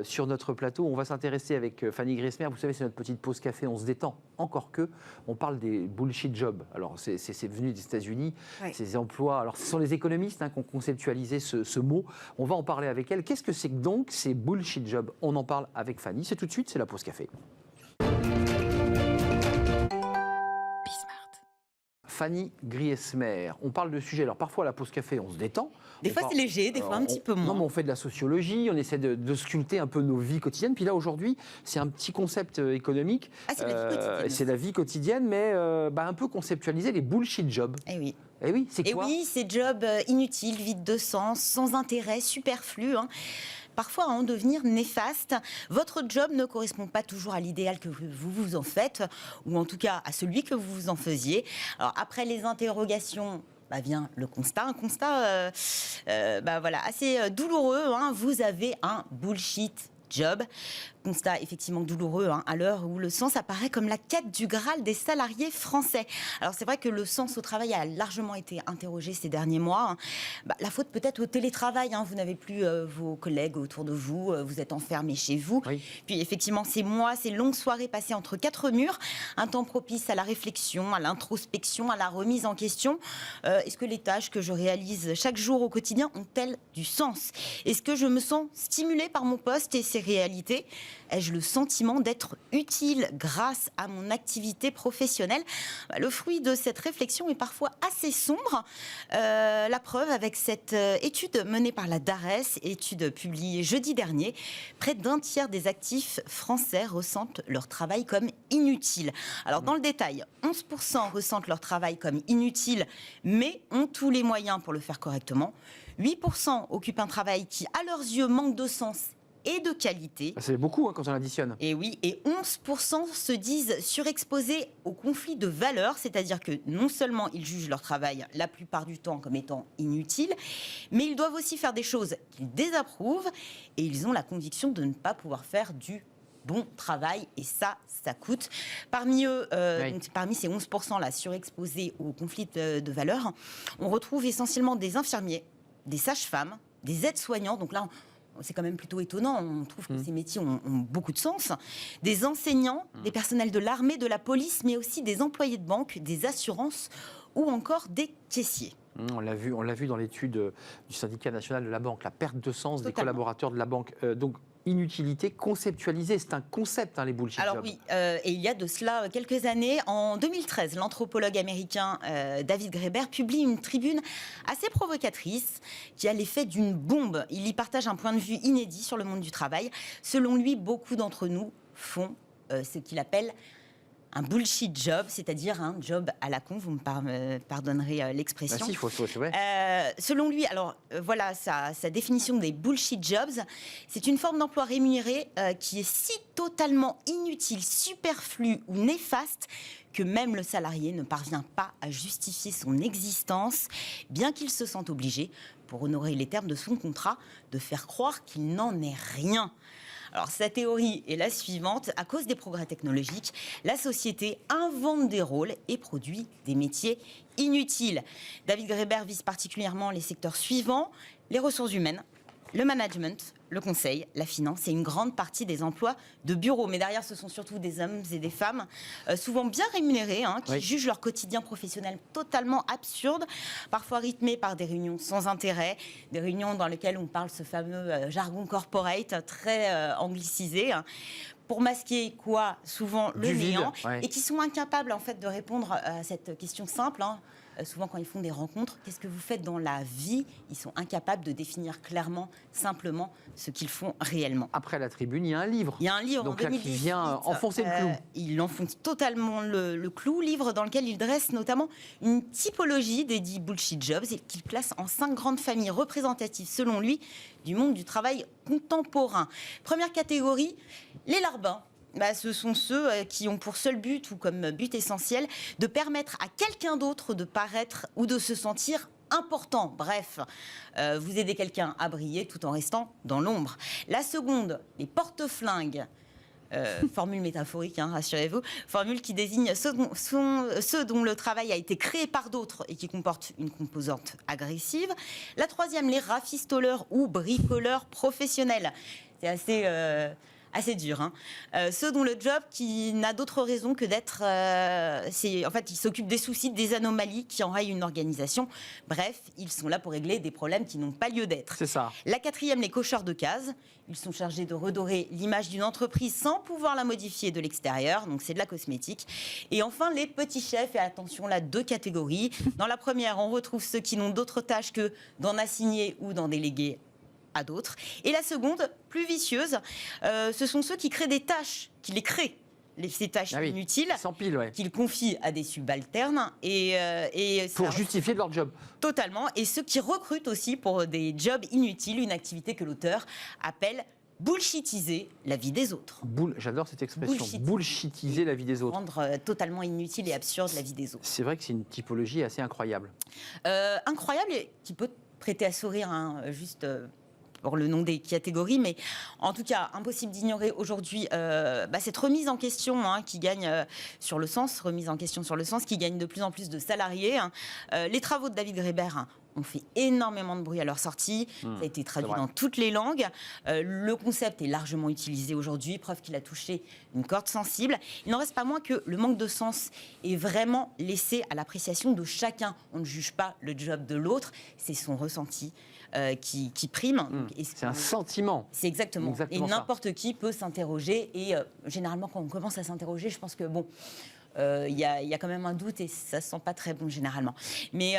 sur notre plateau. On va s'intéresser avec Fanny Griesmer. Vous savez, c'est notre petite pause café. On se détend. Encore que, on parle des bullshit jobs. Alors, c'est venu des États-Unis. Ces emplois. Alors, ce sont les économistes qui ont conceptualisé ce mot. On va en parler avec elle. Qu'est-ce que c'est que donc ces bullshit jobs ? On en parle avec Fanny. C'est tout de suite. C'est la pause café. Fanny Griesmer, on parle de sujets. Alors parfois à la pause café, on se détend. Des fois c'est léger, des fois un petit peu moins. Non, mais on fait de la sociologie, on essaie de sculpter un peu nos vies quotidiennes. Puis là aujourd'hui, c'est un petit concept économique. C'est la vie quotidienne. C'est la vie quotidienne, mais un peu conceptualisé, les bullshit jobs. Eh oui. Eh oui, c'est quoi ? Eh oui, ces jobs inutiles, vides de sens, sans intérêt, superflus. Parfois en devenir néfaste. Votre job ne correspond pas toujours à l'idéal que vous vous en faites, ou en tout cas à celui que vous vous en faisiez. Alors après les interrogations, vient le constat, un constat assez douloureux. Vous avez un bullshit job. Constat effectivement douloureux à l'heure où le sens apparaît comme la quête du Graal des salariés français. Alors c'est vrai que le sens au travail a largement été interrogé ces derniers mois. La faute peut-être au télétravail. Vous n'avez plus vos collègues autour de vous, vous êtes enfermés chez vous. Oui. Puis effectivement ces mois, ces longues soirées passées entre quatre murs, un temps propice à la réflexion, à l'introspection, à la remise en question. Est-ce que les tâches que je réalise chaque jour au quotidien ont-elles du sens ? Est-ce que je me sens stimulée par mon poste et ses réalités ? Ai-je le sentiment d'être utile grâce à mon activité professionnelle ? Le fruit de cette réflexion est parfois assez sombre. La preuve avec cette étude menée par la DARES, étude publiée jeudi dernier, près d'un tiers des actifs français ressentent leur travail comme inutile. Alors dans le détail, 11% ressentent leur travail comme inutile, mais ont tous les moyens pour le faire correctement. 8% occupent un travail qui, à leurs yeux, manque de sens et de qualité. C'est beaucoup quand on additionne. Et oui, et 11% se disent surexposés au conflit de valeurs, c'est-à-dire que non seulement ils jugent leur travail la plupart du temps comme étant inutile, mais ils doivent aussi faire des choses qu'ils désapprouvent et ils ont la conviction de ne pas pouvoir faire du bon travail, et ça coûte. Parmi eux, donc, parmi ces 11% là surexposés au conflit de valeurs, on retrouve essentiellement des infirmiers, des sages-femmes, des aides-soignants, donc là c'est quand même plutôt étonnant, on trouve que ces métiers ont beaucoup de sens. Des enseignants, des personnels de l'armée, de la police, mais aussi des employés de banque, des assurances ou encore des caissiers. On l'a vu dans l'étude du syndicat national de la banque, la perte de sens des collaborateurs de la banque. Donc, inutilité conceptualisée, c'est un concept, les bullshit jobs. Alors oui, et il y a de cela quelques années, en 2013, l'anthropologue américain David Graeber publie une tribune assez provocatrice qui a l'effet d'une bombe. Il y partage un point de vue inédit sur le monde du travail. Selon lui, beaucoup d'entre nous font ce qu'il appelle un bullshit job, c'est-à-dire un job à la con, vous me pardonnerez l'expression. Selon lui, alors voilà sa définition des bullshit jobs, c'est une forme d'emploi rémunéré qui est si totalement inutile, superflu ou néfaste que même le salarié ne parvient pas à justifier son existence, bien qu'il se sente obligé, pour honorer les termes de son contrat, de faire croire qu'il n'en est rien. Alors, sa théorie est la suivante. À cause des progrès technologiques, la société invente des rôles et produit des métiers inutiles. David Graeber vise particulièrement les secteurs suivants: les ressources humaines, le management, le conseil, la finance et une grande partie des emplois de bureau. Mais derrière, ce sont surtout des hommes et des femmes, souvent bien rémunérés, qui jugent leur quotidien professionnel totalement absurde, parfois rythmé par des réunions sans intérêt, des réunions dans lesquelles on parle ce fameux jargon corporate très anglicisé, pour masquer quoi? Souvent le néant, et qui sont incapables en fait de répondre à cette question simple. Souvent, quand ils font des rencontres, qu'est-ce que vous faites dans la vie? Ils sont incapables de définir clairement, simplement, ce qu'ils font réellement. Après la tribune, il y a un livre. Il y a un livre donc en 2018, qui vient enfoncer le clou. Il enfonce totalement le clou. Livre dans lequel il dresse notamment une typologie des dits bullshit jobs et qu'il place en 5 grandes familles représentatives, selon lui, du monde du travail contemporain. Première catégorie, les larbins. Ce sont ceux qui ont pour seul but ou comme but essentiel de permettre à quelqu'un d'autre de paraître ou de se sentir important. Bref, vous aidez quelqu'un à briller tout en restant dans l'ombre. La seconde, les porte-flingues. Formule métaphorique, rassurez-vous. Formule qui désigne ceux dont le travail a été créé par d'autres et qui comporte une composante agressive. La troisième, les rafistoleurs ou bricoleurs professionnels. C'est assez dur. Ceux dont le job qui n'a d'autre raison que d'être... en fait, ils s'occupent des soucis, des anomalies qui enrayent une organisation. Bref, ils sont là pour régler des problèmes qui n'ont pas lieu d'être. C'est ça. La quatrième, les cocheurs de cases. Ils sont chargés de redorer l'image d'une entreprise sans pouvoir la modifier de l'extérieur. Donc, c'est de la cosmétique. Et enfin, les petits chefs. Et attention, là, 2 catégories. Dans la première, on retrouve ceux qui n'ont d'autre tâche que d'en assigner ou d'en déléguer à d'autres. Et la seconde, plus vicieuse, ce sont ceux qui créent des tâches, qui les créent, ces tâches inutiles, sans pile, qu'ils confient à des subalternes. Pour justifier de leur job. Totalement. Et ceux qui recrutent aussi pour des jobs inutiles, une activité que l'auteur appelle bullshitiser la vie des autres. J'adore cette expression, bullshitiser la vie des autres. Rendre totalement inutile et absurde la vie des autres. C'est vrai que c'est une typologie assez incroyable. Incroyable et qui peut prêter à sourire, juste... pour le nom des catégories, mais en tout cas, impossible d'ignorer aujourd'hui cette remise en question qui gagne sur le sens, qui gagne de plus en plus de salariés. Les travaux de David Graeber ont fait énormément de bruit à leur sortie. Ça a été traduit dans toutes les langues. Le concept est largement utilisé aujourd'hui, preuve qu'il a touché une corde sensible. Il n'en reste pas moins que le manque de sens est vraiment laissé à l'appréciation de chacun. On ne juge pas le job de l'autre, c'est son ressenti qui prime. C'est un sentiment. C'est exactement et n'importe qui peut s'interroger. Et généralement, quand on commence à s'interroger, je pense que il y a quand même un doute et ça ne se sent pas très bon généralement. Mais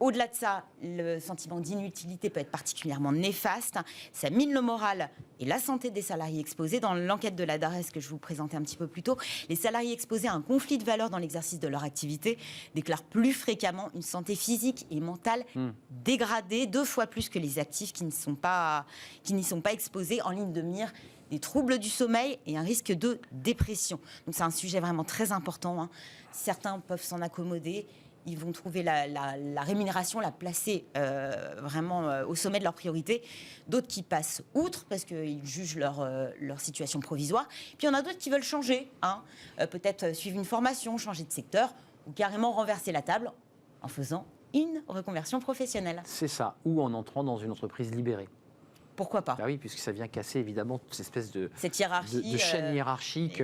au-delà de ça, le sentiment d'inutilité peut être particulièrement néfaste. Ça mine le moral et la santé des salariés exposés. Dans l'enquête de la DARES que je vous présentais un petit peu plus tôt, les salariés exposés à un conflit de valeurs dans l'exercice de leur activité déclarent plus fréquemment une santé physique et mentale dégradée, 2 fois plus que les actifs qui n'y sont pas exposés, en ligne de mire des troubles du sommeil et un risque de dépression. Donc c'est un sujet vraiment très important. Certains peuvent s'en accommoder. Ils vont trouver la rémunération, la placer vraiment au sommet de leurs priorités. D'autres qui passent outre parce qu'ils jugent leur situation provisoire. Puis il y en a d'autres qui veulent changer. Peut-être suivre une formation, changer de secteur ou carrément renverser la table en faisant une reconversion professionnelle. C'est ça, ou en entrant dans une entreprise libérée. Pourquoi pas? Oui, puisque ça vient casser évidemment cette espèce de chaîne hiérarchique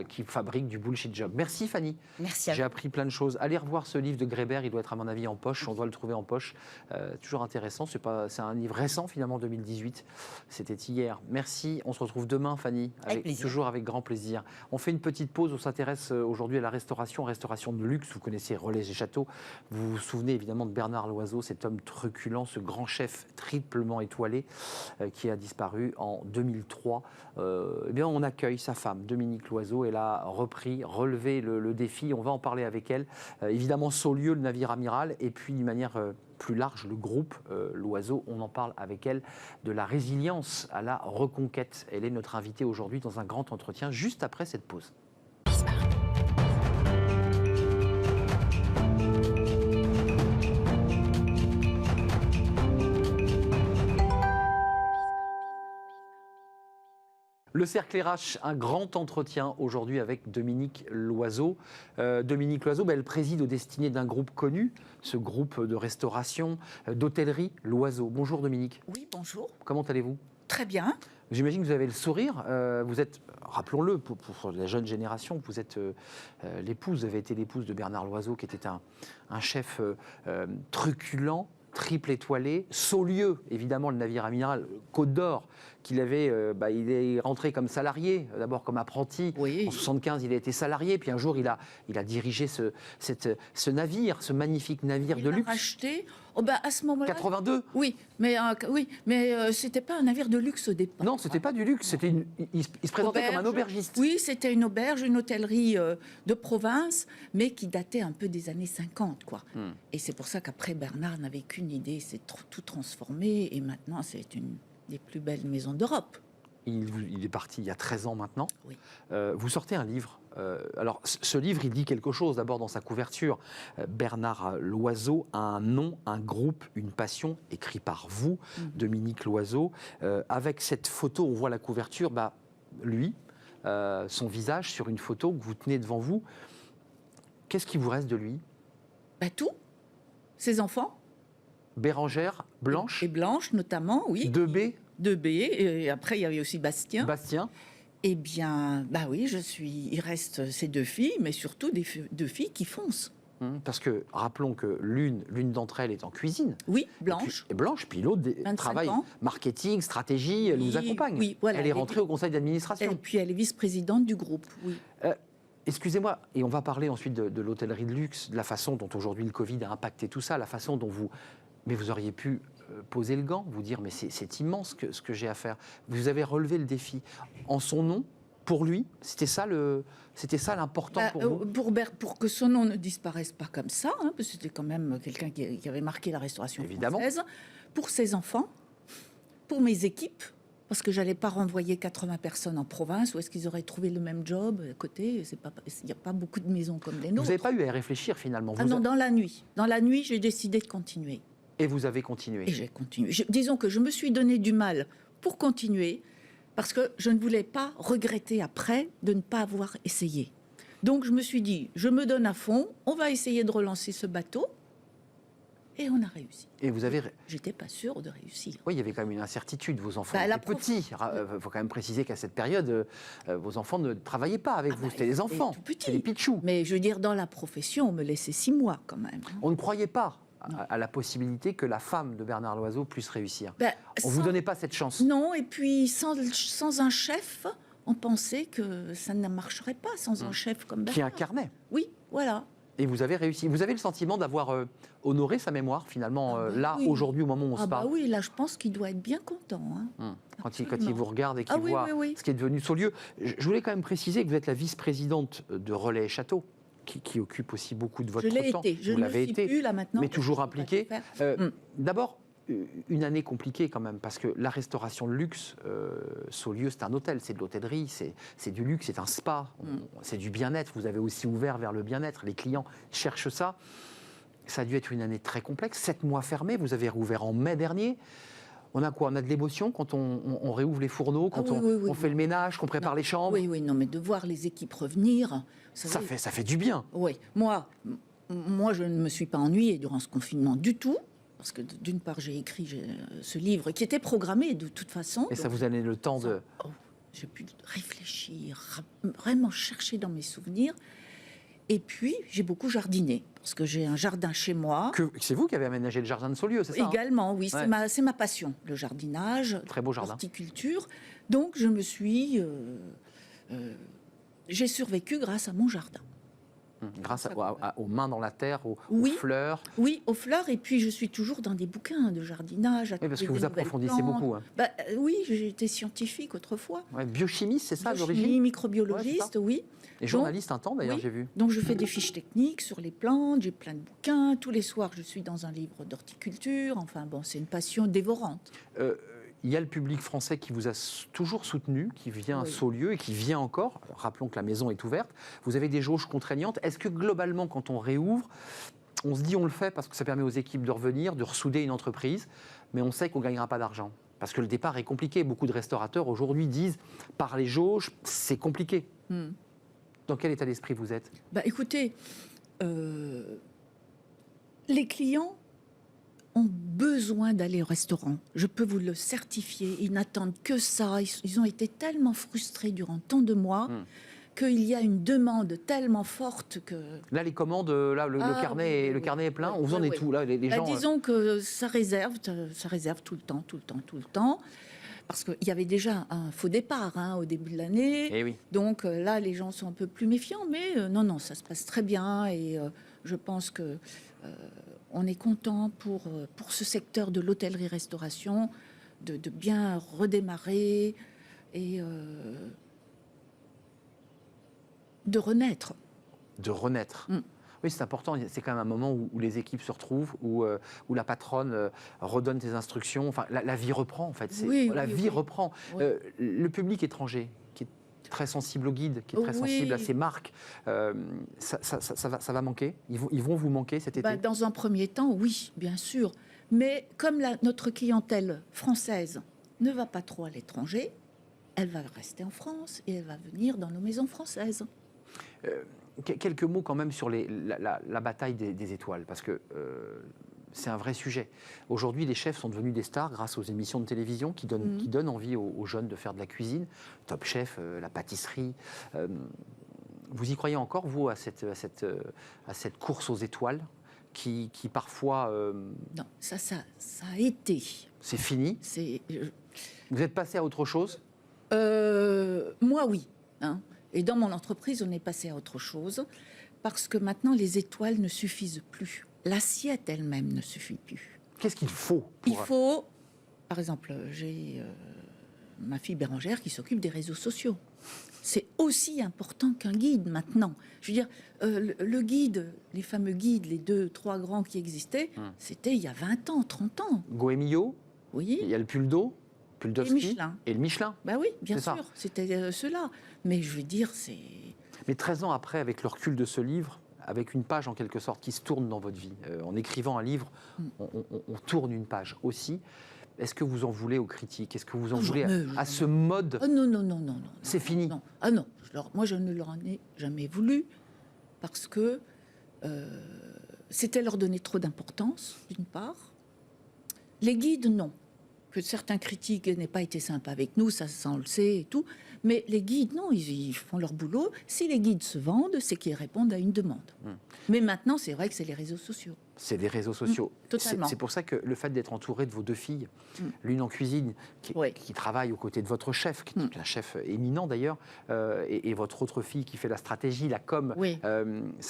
qui fabrique du bullshit job. Merci Fanny. Merci à vous. J'ai appris plein de choses. Allez revoir ce livre de Graeber, il doit être à mon avis en poche, on doit le trouver en poche. Toujours intéressant, c'est un livre récent finalement, 2018. C'était hier. Merci, on se retrouve demain Fanny, toujours avec grand plaisir. On fait une petite pause, on s'intéresse aujourd'hui à la restauration de luxe. Vous connaissez Relais et Châteaux. Vous vous souvenez évidemment de Bernard Loiseau, cet homme truculent, ce grand chef triplement étoilé, qui a disparu en 2003. On accueille sa femme, Dominique Loiseau. Elle a relevé le défi. On va en parler avec elle. Évidemment, Saulieu, le navire amiral, et puis d'une manière plus large, le groupe Loiseau. On en parle avec elle de la résilience à la reconquête. Elle est notre invitée aujourd'hui dans un grand entretien, juste après cette pause. Le Cercle RH, un grand entretien aujourd'hui avec Dominique Loiseau. Dominique Loiseau, elle préside aux destinées d'un groupe connu, ce groupe de restauration, d'hôtellerie Loiseau. Bonjour Dominique. Oui, bonjour. Comment allez-vous ? Très bien. J'imagine que vous avez le sourire. Vous êtes, rappelons-le, pour la jeune génération, vous êtes l'épouse, vous avez été l'épouse de Bernard Loiseau, qui était un chef truculent, triple étoilé, Saulieu, évidemment, le navire amiral Côte d'Or, qu'il avait, il est rentré comme salarié, d'abord comme apprenti. Oui. En 75, il a été salarié, puis un jour, il a dirigé ce navire, ce magnifique navire de luxe. Il l'a racheté. À ce moment-là. 82. Oui, mais c'était pas un navire de luxe au départ. Non, c'était pas du luxe. C'était il se présentait comme un aubergiste. Oui, c'était une auberge, une hôtellerie de province, mais qui datait un peu des années 50, quoi. Et c'est pour ça qu'après, Bernard n'avait qu'une idée, c'est tout transformer. Et maintenant, c'est une des plus belles maisons d'Europe. Il est parti il y a 13 ans maintenant. Oui. Vous sortez un livre. Alors, ce livre, il dit quelque chose. D'abord, dans sa couverture, Bernard Loiseau a un nom, un groupe, une passion, écrit par vous, Dominique Loiseau. Avec cette photo, on voit la couverture, lui, son visage sur une photo que vous tenez devant vous. Qu'est-ce qui vous reste de lui? Tout. Ses enfants. Bérangère, Blanche. Et Blanche, notamment, oui. 2B. 2B. Et après, il y avait aussi Bastien. Bastien. Eh bien, oui, il reste ces 2 filles, mais surtout 2 filles qui foncent. Parce que, rappelons que l'une d'entre elles est en cuisine. Oui, Blanche. Et Blanche, puis l'autre travaille marketing, stratégie, elle nous accompagne. Oui, voilà. Elle est rentrée au conseil d'administration. Et puis elle est vice-présidente du groupe, oui. Excusez-moi, et on va parler ensuite de l'hôtellerie de luxe, de la façon dont aujourd'hui le Covid a impacté tout ça, la façon dont vous... Mais vous auriez pu poser le gant, vous dire, mais c'est immense ce que j'ai à faire. vous avez relevé le défi. En son nom, pour lui, c'était ça l'important pour vous? Pour que son nom ne disparaisse pas comme ça, parce que c'était quand même quelqu'un qui avait marqué la restauration française. Pour ses enfants, pour mes équipes, parce que j'allais pas renvoyer 80 personnes en province, où est-ce qu'ils auraient trouvé le même job à côté? Il n'y a pas beaucoup de maisons comme les nôtres. Vous n'avez pas eu à y réfléchir finalement? Non, dans la nuit. Dans la nuit, j'ai décidé de continuer. Et vous avez continué? Et j'ai continué. Disons que je me suis donné du mal pour continuer, parce que je ne voulais pas regretter après de ne pas avoir essayé. Donc je me suis dit, je me donne à fond, on va essayer de relancer ce bateau. Et on a réussi. Et vous avez... J'étais pas sûre de réussir. Oui, il y avait quand même une incertitude. Vos enfants étaient petits. Il faut quand même préciser qu'à cette période, vos enfants ne travaillaient pas avec vous. C'était des enfants, c'était des pitchous. Mais je veux dire, dans la profession, on me laissait 6 mois quand même. On ne croyait pas à la possibilité que la femme de Bernard Loiseau puisse réussir. On ne vous donnait pas cette chance? Non, et puis sans un chef, on pensait que ça ne marcherait pas sans un chef comme Bernard. Qui incarnait. Oui, voilà. Et vous avez réussi. Vous avez le sentiment d'avoir honoré sa mémoire, finalement, oui. Aujourd'hui, au moment où on se parle? Oui, là, je pense qu'il doit être bien content. Quand il vous regarde et qu'il voit ce qui est devenu Saulieu. Je voulais quand même préciser que vous êtes la vice-présidente de Relais et Châteaux, qui occupe aussi beaucoup de votre temps. Je l'avais été, plus, là, maintenant, mais toujours impliquée. D'abord, une année compliquée quand même, parce que la restauration de luxe, Saulieu, c'est un hôtel, c'est de l'hôtellerie, c'est du luxe, c'est un spa, c'est du bien-être. Vous avez aussi ouvert vers le bien-être. Les clients cherchent ça. Ça a dû être une année très complexe. 7 mois fermés, vous avez rouvert en mai dernier. On a quoi? On a de l'émotion quand on réouvre les fourneaux, quand on fait le ménage, qu'on prépare les chambres? Oui, non, mais de voir les équipes revenir... Ça fait du bien. Oui, moi, je ne me suis pas ennuyée durant ce confinement du tout. Parce que d'une part, j'ai écrit ce livre qui était programmé de toute façon. Et ça vous a donné le temps de... J'ai pu réfléchir, vraiment chercher dans mes souvenirs. Et puis, j'ai beaucoup jardiné, parce que j'ai un jardin chez moi. C'est vous qui avez aménagé le jardin de Saulieu, c'est ça? Également, oui. C'est ma passion, le jardinage. Très beau jardin. L'horticulture. Donc, je me suis... j'ai survécu grâce à mon jardin. Grâce aux mains dans la terre, aux fleurs. Oui, aux fleurs. Et puis, je suis toujours dans des bouquins de jardinage. Oui, parce que vous approfondissez beaucoup. Oui, j'ai été scientifique autrefois. Biochimiste, c'est ça d'origine? Biochimie, microbiologiste, oui. Et journaliste un temps, d'ailleurs, j'ai vu. Donc, je fais des fiches techniques sur les plantes. J'ai plein de bouquins. Tous les soirs, je suis dans un livre d'horticulture. Enfin, bon, c'est une passion dévorante. Il y a le public français qui vous a toujours soutenu, qui vient à Saulieu et qui vient encore. Rappelons que la maison est ouverte. Vous avez des jauges contraignantes. Est-ce que globalement, quand on réouvre, on se dit on le fait parce que ça permet aux équipes de revenir, de ressouder une entreprise, mais on sait qu'on ne gagnera pas d'argent? Parce que le départ est compliqué. Beaucoup de restaurateurs aujourd'hui disent par les jauges, c'est compliqué. Dans quel état d'esprit vous êtes? Écoutez, les clients ont besoin d'aller au restaurant. Je peux vous le certifier. Ils n'attendent que ça. Ils ont été tellement frustrés durant tant de mois qu'il y a une demande tellement forte que... Là, les commandes, là, le carnet est plein. On vous en est tout, là, les gens... Disons que ça réserve tout le temps. Parce qu'il y avait déjà un faux départ au début de l'année. Eh oui. Donc là, les gens sont un peu plus méfiants. Mais non, ça se passe très bien. Et je pense que on est content pour ce secteur de l'hôtellerie-restauration de bien redémarrer et de renaître. De renaître. Oui, c'est important. C'est quand même un moment où les équipes se retrouvent, où la patronne redonne ses instructions. Enfin, la vie reprend, en fait. La vie reprend. Oui. Le public étranger, qui est très sensible au guide, qui est très sensible à ses marques, ça va manquer. Ils vont vous manquer cet été. Dans un premier temps, oui, bien sûr. Mais comme notre clientèle française ne va pas trop à l'étranger, elle va rester en France et elle va venir dans nos maisons françaises. Quelques mots quand même sur la bataille des étoiles, parce que c'est un vrai sujet. Aujourd'hui, les chefs sont devenus des stars grâce aux émissions de télévision qui donnent envie aux jeunes de faire de la cuisine. Top Chef, la pâtisserie. Vous y croyez encore, vous, à cette course aux étoiles qui parfois... Non, ça a été. C'est fini. Vous êtes passé à autre chose? Moi, oui. Et dans mon entreprise, on est passé à autre chose parce que maintenant, les étoiles ne suffisent plus. L'assiette elle-même ne suffit plus. Qu'est-ce qu'il faut Il faut, par exemple, j'ai ma fille Bérangère qui s'occupe des réseaux sociaux. C'est aussi important qu'un guide maintenant. Je veux dire, le guide, les fameux guides, les 2-3 grands qui existaient, c'était il y a 20 ans, 30 ans. Goemio. Oui. Il y a le Puldo. Et le Michelin. Ben oui, bien sûr, c'était cela. Mais je veux dire, c'est... Mais 13 ans après, avec le recul de ce livre, avec une page en quelque sorte qui se tourne dans votre vie, en écrivant un livre, on tourne une page aussi. Est-ce que vous en voulez aux critiques? Est-ce que vous en voulez à ce mode? Non. C'est fini. Non. Ah non, moi je ne leur en ai jamais voulu parce que c'était leur donner trop d'importance, d'une part. Les guides, non. Que certains critiques n'aient pas été sympas avec nous, ça on le sait et tout. Mais les guides, non, ils font leur boulot. Si les guides se vendent, c'est qu'ils répondent à une demande. Mais maintenant, c'est vrai que c'est les réseaux sociaux. C'est les réseaux sociaux. Totalement. C'est pour ça que le fait d'être entouré de vos deux filles, l'une en cuisine, qui travaille aux côtés de votre chef, qui est un chef éminent d'ailleurs, et votre autre fille qui fait la stratégie, la com, et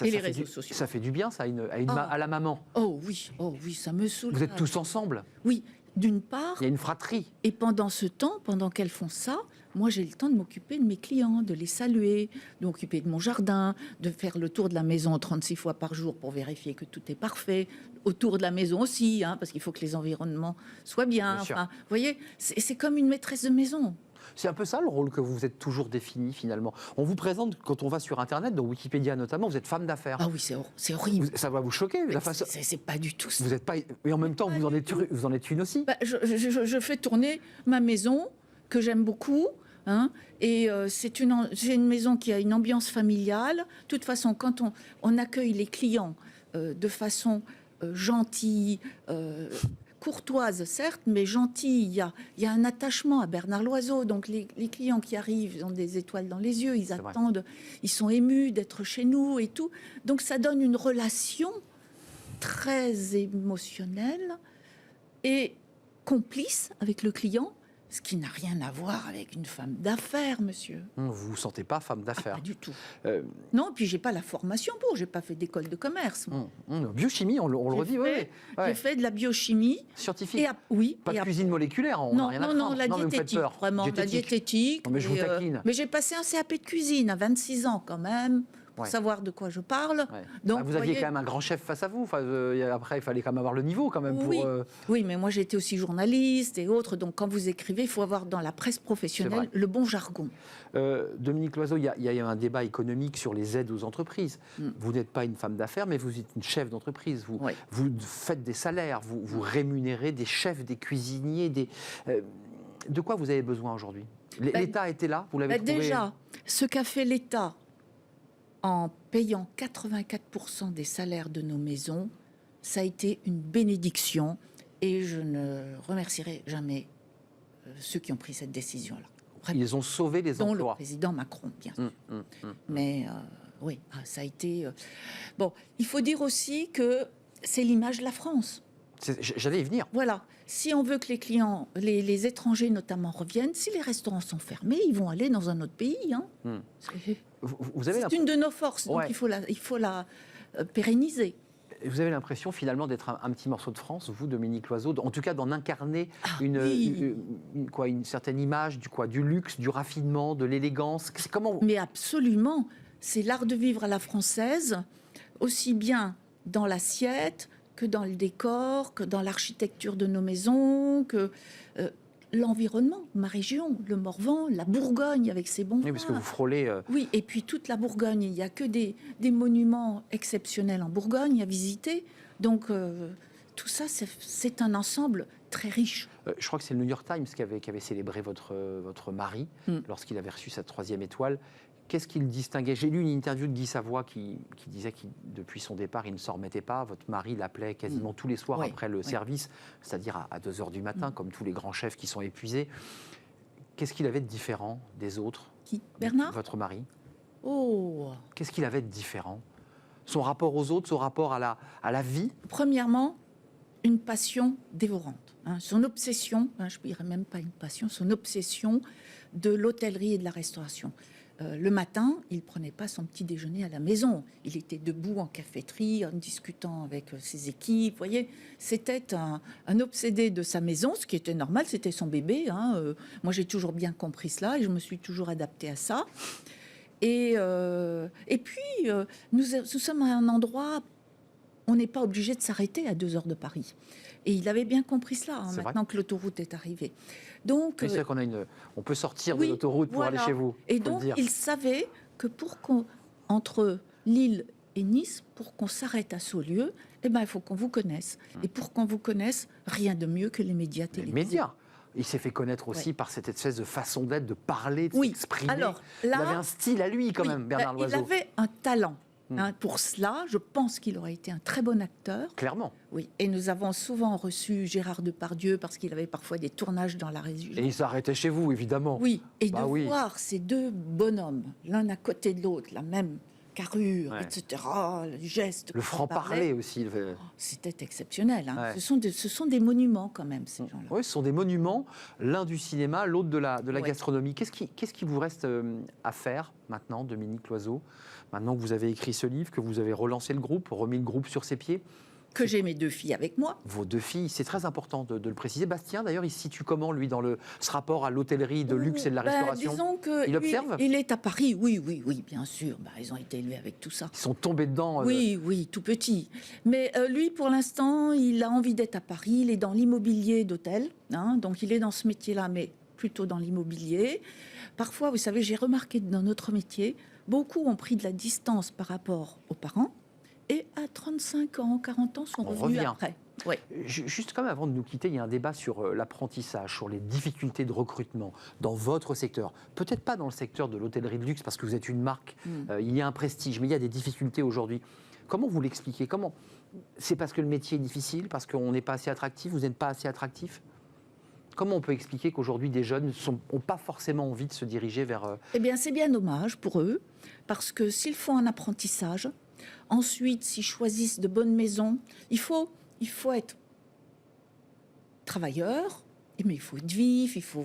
les réseaux sociaux. Ça fait du bien, ça, à la maman. Oh oui, ça me saoule. Vous êtes tous ensemble? Oui. D'une part... Il y a une fratrie. Et pendant ce temps, pendant qu'elles font ça, moi j'ai le temps de m'occuper de mes clients, de les saluer, de m'occuper de mon jardin, de faire le tour de la maison 36 fois par jour pour vérifier que tout est parfait. Autour de la maison aussi, parce qu'il faut que les environnements soient bien. Vous voyez, c'est comme une maîtresse de maison. C'est un peu ça le rôle que vous vous êtes toujours défini finalement. On vous présente, quand on va sur Internet, dans Wikipédia notamment, vous êtes femme d'affaires. Ah oui, c'est horrible. Ça va vous choquer la façon... C'est pas du tout ça. Vous êtes pas... Et en même temps, vous en êtes une aussi. Je fais tourner ma maison, que j'aime beaucoup. Et c'est une maison qui a une ambiance familiale. De toute façon, quand on accueille les clients de façon gentille... courtoise, certes, mais gentille. Il y a un attachement à Bernard Loiseau. Donc, les clients qui arrivent, ils ont des étoiles dans les yeux, ils attendent, ils sont émus d'être chez nous et tout. Donc, ça donne une relation très émotionnelle et complice avec le client, ce qui n'a rien à voir avec une femme d'affaires, monsieur. Vous ne vous sentez pas femme d'affaires? Pas du tout. Non, puis j'ai pas la formation pour, j'ai pas fait d'école de commerce. Biochimie, on le redit, oui. J'ai fait de la biochimie. Scientifique? Oui. Pas de cuisine moléculaire, on n'a rien à craindre. Non, la diététique, vraiment, la diététique. Non, mais je vous taquine. Mais j'ai passé un CAP de cuisine à 26 ans quand même. Pour savoir de quoi je parle. Donc, vous aviez quand même un grand chef face à vous. Après, il fallait quand même avoir le niveau quand même. Oui, mais moi j'étais aussi journaliste et autres. Donc quand vous écrivez, il faut avoir dans la presse professionnelle le bon jargon. Dominique Loiseau, il y a un débat économique sur les aides aux entreprises. Vous n'êtes pas une femme d'affaires, mais vous êtes une chef d'entreprise. Vous faites des salaires, vous rémunérez des chefs, des cuisiniers. De quoi vous avez besoin aujourd'hui? L'État était là, vous l'avez trouvé? Déjà, ce qu'a fait l'État en payant 84% des salaires de nos maisons, ça a été une bénédiction. Et je ne remercierai jamais ceux qui ont pris cette décision-là. Vraiment. Ils ont sauvé les dont emplois. Le président Macron, bien sûr. Mais oui, ça a été... Bon, il faut dire aussi que c'est l'image de la France. J'allais y venir. Voilà. Si on veut que les clients, les étrangers notamment, reviennent, si les restaurants sont fermés, ils vont aller dans un autre pays. Hein. C'est une de nos forces, donc il faut la pérenniser. Vous avez l'impression finalement d'être un petit morceau de France, vous, Dominique Loiseau, en tout cas d'en incarner une certaine image du luxe, du raffinement, de l'élégance. Comment... Mais absolument. C'est l'art de vivre à la française, aussi bien dans l'assiette que dans le décor, que dans l'architecture de nos maisons, que l'environnement, ma région, le Morvan, la Bourgogne avec ses bons vins. Oui, parce que vous frôlez... Oui, et puis toute la Bourgogne. Il n'y a que des monuments exceptionnels en Bourgogne à visiter. Donc tout ça, c'est un ensemble très riche. Je crois que c'est le New York Times qui avait célébré votre mari lorsqu'il avait reçu sa 3e étoile. Qu'est-ce qu'il distinguait? J'ai lu une interview de Guy Savoy qui disait que depuis son départ, il ne s'en remettait pas. Votre mari l'appelait quasiment tous les soirs après le service, c'est-à-dire à 2h du matin, comme tous les grands chefs qui sont épuisés. Qu'est-ce qu'il avait de différent des autres? Qui? Bernard? Votre mari? Oh! Qu'est-ce qu'il avait de différent? Son rapport aux autres, son rapport à la vie? Premièrement, une passion dévorante. Son obsession, je ne dirais même pas une passion, son obsession de l'hôtellerie et de la restauration. Le matin, il ne prenait pas son petit déjeuner à la maison. Il était debout en caféterie, en discutant avec ses équipes. Vous voyez, c'était un obsédé de sa maison, ce qui était normal, c'était son bébé. Moi, j'ai toujours bien compris cela et je me suis toujours adaptée à ça. Et puis, nous sommes à un endroit, on n'est pas obligé de s'arrêter à 2 heures de Paris. Et il avait bien compris cela, maintenant que l'autoroute est arrivée. Donc, c'est vrai on peut sortir de l'autoroute pour aller chez vous. Et donc, il savait que entre Lille et Nice, pour qu'on s'arrête à Saulieu, il faut qu'on vous connaisse. Et pour qu'on vous connaisse, rien de mieux que les médias télévisés. Les médias. Il s'est fait connaître aussi par cette espèce de façon d'être, de parler, de s'exprimer. Alors, il avait un style à lui, quand même, Bernard Loiseau. Il avait un talent. Pour cela, je pense qu'il aurait été un très bon acteur. Clairement. Oui, et nous avons souvent reçu Gérard Depardieu parce qu'il avait parfois des tournages dans la région. Et il s'arrêtait chez vous, évidemment. Oui, et voir ces deux bonhommes, l'un à côté de l'autre, la même carrure, etc., les gestes. Le franc-parler aussi. C'était exceptionnel. Ce sont des monuments quand même, ces gens-là. Oui, ce sont des monuments, l'un du cinéma, l'autre de la gastronomie. Qu'est-ce qui vous reste à faire maintenant, Dominique Loiseau, maintenant que vous avez écrit ce livre, que vous avez relancé le groupe, remis le groupe sur ses pieds? Que j'ai mes 2 filles avec moi. Vos 2 filles, c'est très important de le préciser. Bastien, d'ailleurs, il se situe comment, lui, dans ce rapport à l'hôtellerie de luxe et de la restauration? Disons que il observe? Il est à Paris, oui, bien sûr. Ils ont été élevés avec tout ça. Ils sont tombés dedans. Oui, tout petit. Mais lui, pour l'instant, il a envie d'être à Paris. Il est dans l'immobilier d'hôtel. Donc, il est dans ce métier-là, mais plutôt dans l'immobilier. Parfois, vous savez, j'ai remarqué dans notre métier, beaucoup ont pris de la distance par rapport aux parents. Et à 35 ans, 40 ans, sont revenus après. Ouais. Juste quand même, avant de nous quitter, il y a un débat sur l'apprentissage, sur les difficultés de recrutement dans votre secteur. Peut-être pas dans le secteur de l'hôtellerie de luxe, parce que vous êtes une marque, il y a un prestige, mais il y a des difficultés aujourd'hui. Comment vous l'expliquez? C'est parce que le métier est difficile, parce qu'on n'est pas assez attractif, vous n'êtes pas assez attractif? Comment on peut expliquer qu'aujourd'hui, des jeunes n'ont pas forcément envie de se diriger vers... Eh bien, c'est bien dommage pour eux, parce que s'ils font un apprentissage... Ensuite, s'ils choisissent de bonnes maisons, il faut être travailleur, mais il faut être vif, il faut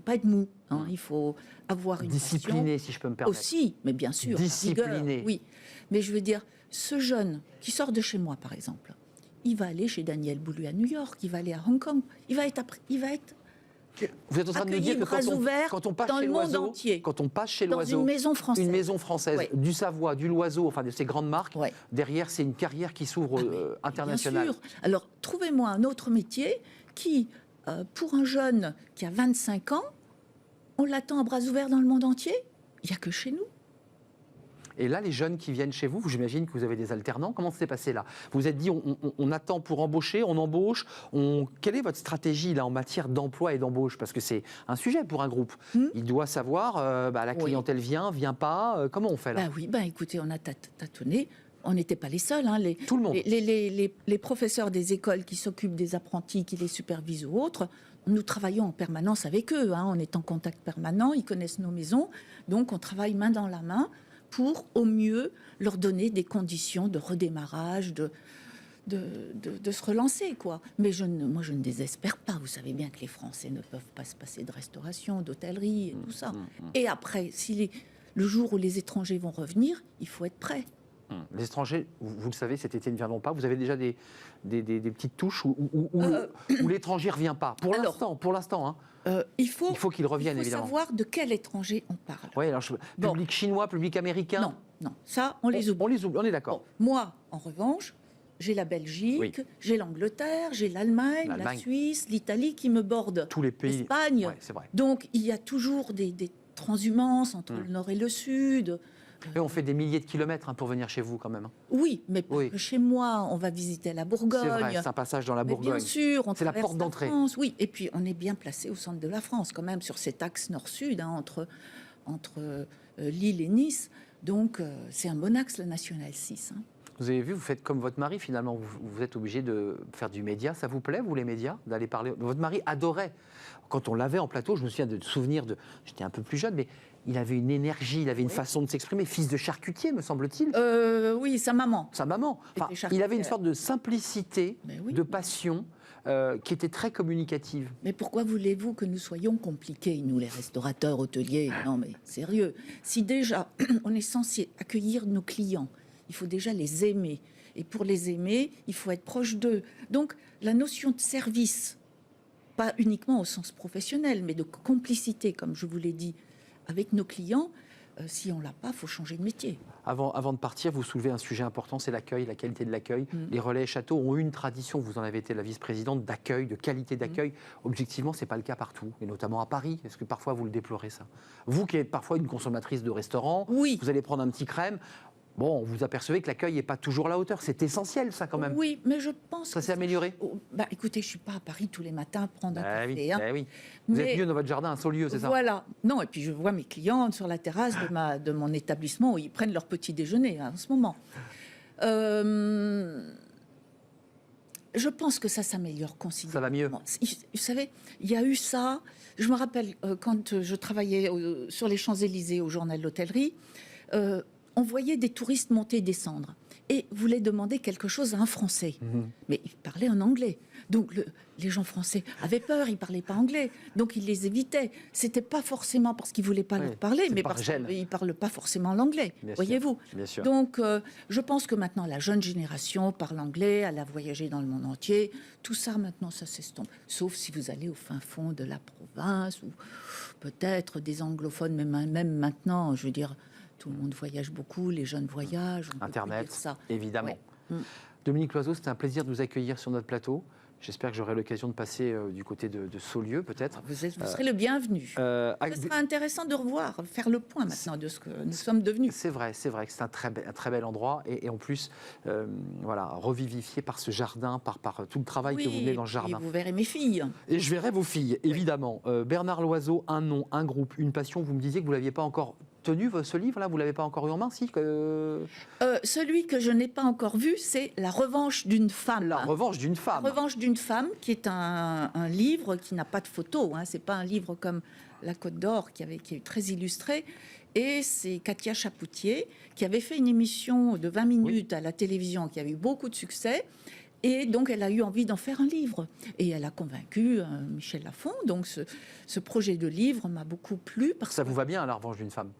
pas être mou. Il faut avoir une discipliné, passion. Si je peux me permettre. Aussi, mais bien sûr. Discipliné. Rigueur, oui. Mais je veux dire, ce jeune qui sort de chez moi, par exemple, il va aller chez Daniel Boulud à New York, il va aller à Hong Kong, il va être vous êtes en train de nous dire que quand on passe chez Loiseau, quand on passe chez Loiseau, une maison française, du Savoie, du Loiseau, enfin de ces grandes marques, derrière c'est une carrière qui s'ouvre internationale. Bien sûr. Alors trouvez-moi un autre métier qui, pour un jeune qui a 25 ans, on l'attend à bras ouverts dans le monde entier. Il n'y a que chez nous. Et là, les jeunes qui viennent chez vous, j'imagine que vous avez des alternants. Comment ça s'est passé là? Vous vous êtes dit, on attend pour embaucher, on embauche. Quelle est votre stratégie là en matière d'emploi et d'embauche? Parce que c'est un sujet pour un groupe. Il doit savoir, la clientèle vient pas. Comment on fait là? Écoutez, on a tâtonné. on n'était pas les seuls. Hein, tout le monde. Les professeurs des écoles qui s'occupent des apprentis, qui les supervisent ou autres, nous travaillons en permanence avec eux. Hein, on est en contact permanent, ils connaissent nos maisons. Donc, on travaille main dans la main pour, au mieux, leur donner des conditions de redémarrage, de se relancer, quoi. Mais moi, je ne désespère pas. Vous savez bien que les Français ne peuvent pas se passer de restauration, d'hôtellerie et tout ça. Et après, le jour où les étrangers vont revenir, il faut être prêt. Les étrangers, vous le savez, cet été ne viendront pas. Vous avez déjà des petites touches où l'étranger ne revient pas. Pour l'instant. Hein. Il faut qu'il revienne, évidemment. Il faut savoir de quel étranger on parle. Oui, alors public chinois, public américain. Non, ça, on les oublie. On les oublie, on est d'accord. Bon, moi, en revanche, j'ai la Belgique, j'ai l'Angleterre, j'ai l'Allemagne, la Suisse, l'Italie qui me bordent. Tous les pays. L'Espagne. Ouais, c'est vrai. Donc, il y a toujours des transhumances entre le nord et le sud. Et on fait des milliers de kilomètres pour venir chez vous, quand même. Oui, mais pas que chez moi. On va visiter la Bourgogne. C'est vrai, c'est un passage dans la Bourgogne. Bien sûr, c'est la porte d'entrée. Oui, et puis on est bien placé au centre de la France, quand même, sur cet axe nord-sud, hein, entre Lille et Nice. Donc, c'est un bon axe, le National 6. Hein. Vous avez vu, vous faites comme votre mari, finalement. Vous êtes obligé de faire du média. Ça vous plaît, vous, les médias, d'aller parler? Votre mari adorait. Quand on l'avait en plateau, je me souviens de souvenirs j'étais un peu plus jeune, mais il avait une énergie, il avait une façon de s'exprimer. Fils de charcutier, me semble-t-il. Oui, sa maman. Sa maman. Enfin, il avait une sorte de simplicité, de passion, qui était très communicative. Mais pourquoi voulez-vous que nous soyons compliqués, nous, les restaurateurs, hôteliers? Non, mais sérieux. Si déjà, on est censé accueillir nos clients, il faut déjà les aimer. Et pour les aimer, il faut être proche d'eux. Donc, la notion de service, pas uniquement au sens professionnel, mais de complicité, comme je vous l'ai dit, avec nos clients, si on ne l'a pas, il faut changer de métier. Avant de partir, vous soulevez un sujet important, c'est l'accueil, la qualité de l'accueil. Les relais châteaux ont eu une tradition, vous en avez été la vice-présidente, d'accueil, de qualité d'accueil. Objectivement, ce n'est pas le cas partout, et notamment à Paris. Est-ce que parfois vous le déplorez, ça? Vous qui êtes parfois une consommatrice de restaurant, vous allez prendre un petit crème. Bon, vous apercevez que l'accueil n'est pas toujours à la hauteur. C'est essentiel, ça, quand même. Oui, mais je pense ça s'est amélioré. Écoutez, je ne suis pas à Paris tous les matins prendre un café. Oui, hein. Oui. Vous êtes mieux dans votre jardin à Saulieu, c'est ça? Voilà. Non, et puis je vois mes clients sur la terrasse de mon établissement où ils prennent leur petit déjeuner en ce moment. Je pense que ça s'améliore considérablement. Ça va mieux. Vous savez, il y a eu ça. Je me rappelle quand je travaillais sur les Champs-Élysées au journal de l'hôtellerie. On voyait des touristes monter et descendre et voulaient demander quelque chose à un Français. Mais ils parlaient en anglais. Donc les gens français avaient peur, ils ne parlaient pas anglais. Donc ils les évitaient. Ce n'était pas forcément parce qu'ils ne voulaient pas leur parler, mais parce qu'ils ne parlent pas forcément l'anglais. Voyez-vous. Donc je pense que maintenant la jeune génération parle anglais, elle a voyagé dans le monde entier. Tout ça maintenant, ça s'estompe. Sauf si vous allez au fin fond de la province ou peut-être des anglophones, mais même maintenant, je veux dire... Tout le monde voyage beaucoup, les jeunes voyagent. Internet, ça. Évidemment. Ouais. Dominique Loiseau, c'était un plaisir de vous accueillir sur notre plateau. J'espère que j'aurai l'occasion de passer du côté de Saulieu, peut-être. Vous serez le bienvenu. Ce sera intéressant de revoir, faire le point maintenant de ce que nous sommes devenus. C'est vrai que c'est un très bel endroit. Et en plus, revivifié par ce jardin, par tout le travail que vous menez dans le jardin. Et vous verrez mes filles. Et je verrai vos filles, évidemment. Bernard Loiseau, un nom, un groupe, une passion. Vous me disiez que vous ne l'aviez pas encore tenu, ce livre-là, vous ne l'avez pas encore eu en main, si Celui que je n'ai pas encore vu, c'est La revanche d'une femme. La revanche d'une femme. La revanche d'une femme, qui est un livre qui n'a pas de photo. Ce n'est pas un livre comme La Côte d'Or, qui est très illustré. Et c'est Katia Chapoutier, qui avait fait une émission de 20 minutes à la télévision, qui avait eu beaucoup de succès. Et donc, elle a eu envie d'en faire un livre. Et elle a convaincu Michel Lafon. Donc, ce projet de livre m'a beaucoup plu. Ça vous va bien, La revanche d'une femme?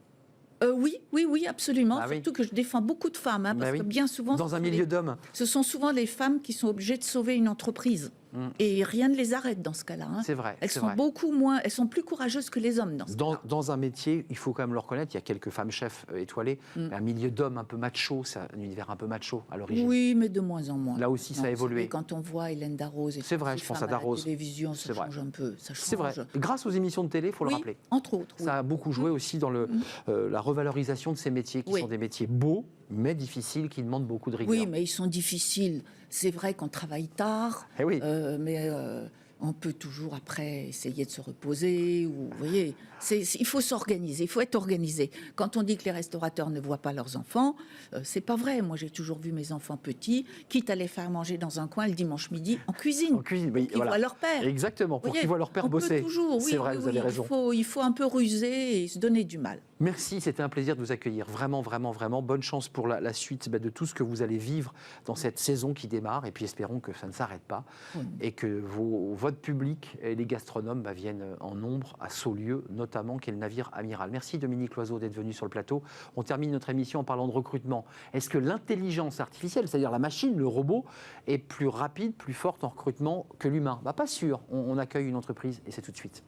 Oui, absolument. Surtout que je défends beaucoup de femmes, parce que bien souvent... Dans un milieu d'hommes. Ce sont souvent les femmes qui sont obligées de sauver une entreprise. Et rien ne les arrête dans ce cas-là. C'est vrai. Elles sont beaucoup moins... Elles sont plus courageuses que les hommes dans ce cas-là. Dans un métier, il faut quand même le reconnaître, il y a quelques femmes chefs étoilées, mais un milieu d'hommes un peu macho, c'est un univers un peu macho à l'origine. Oui, mais de moins en moins. Là aussi, ça a évolué. Savez, quand on voit Hélène Darroze et c'est vrai, je pense à Darroze. la télévision, ça change un peu. C'est vrai. Grâce aux émissions de télé, il faut le rappeler. Entre autres. Ça a beaucoup joué aussi dans la revalorisation de ces métiers qui sont des métiers beaux, mais difficiles, qui demandent beaucoup de rigueur. Oui, mais ils sont difficiles. C'est vrai qu'on travaille tard, mais On peut toujours après essayer de se reposer. Ou, vous voyez, il faut s'organiser, il faut être organisé. Quand on dit que les restaurateurs ne voient pas leurs enfants, c'est pas vrai. Moi, j'ai toujours vu mes enfants petits, quitte à les faire manger dans un coin le dimanche midi en cuisine. En cuisine, mais pour qu'ils voient leur père. Exactement, pour qu'ils voient leur père bosser. C'est vrai, vous avez raison. Il faut un peu ruser et se donner du mal. Merci, c'était un plaisir de vous accueillir. Vraiment, vraiment, vraiment. Bonne chance pour la suite de tout ce que vous allez vivre dans cette saison qui démarre. Et puis espérons que ça ne s'arrête pas et que votre public et les gastronomes viennent en nombre à Saulieu, notamment, qui est le navire amiral. Merci Dominique Loiseau d'être venu sur le plateau. On termine notre émission en parlant de recrutement. Est-ce que l'intelligence artificielle, c'est-à-dire la machine, le robot, est plus rapide, plus forte en recrutement que l'humain ? Pas sûr. On accueille une entreprise et c'est tout de suite.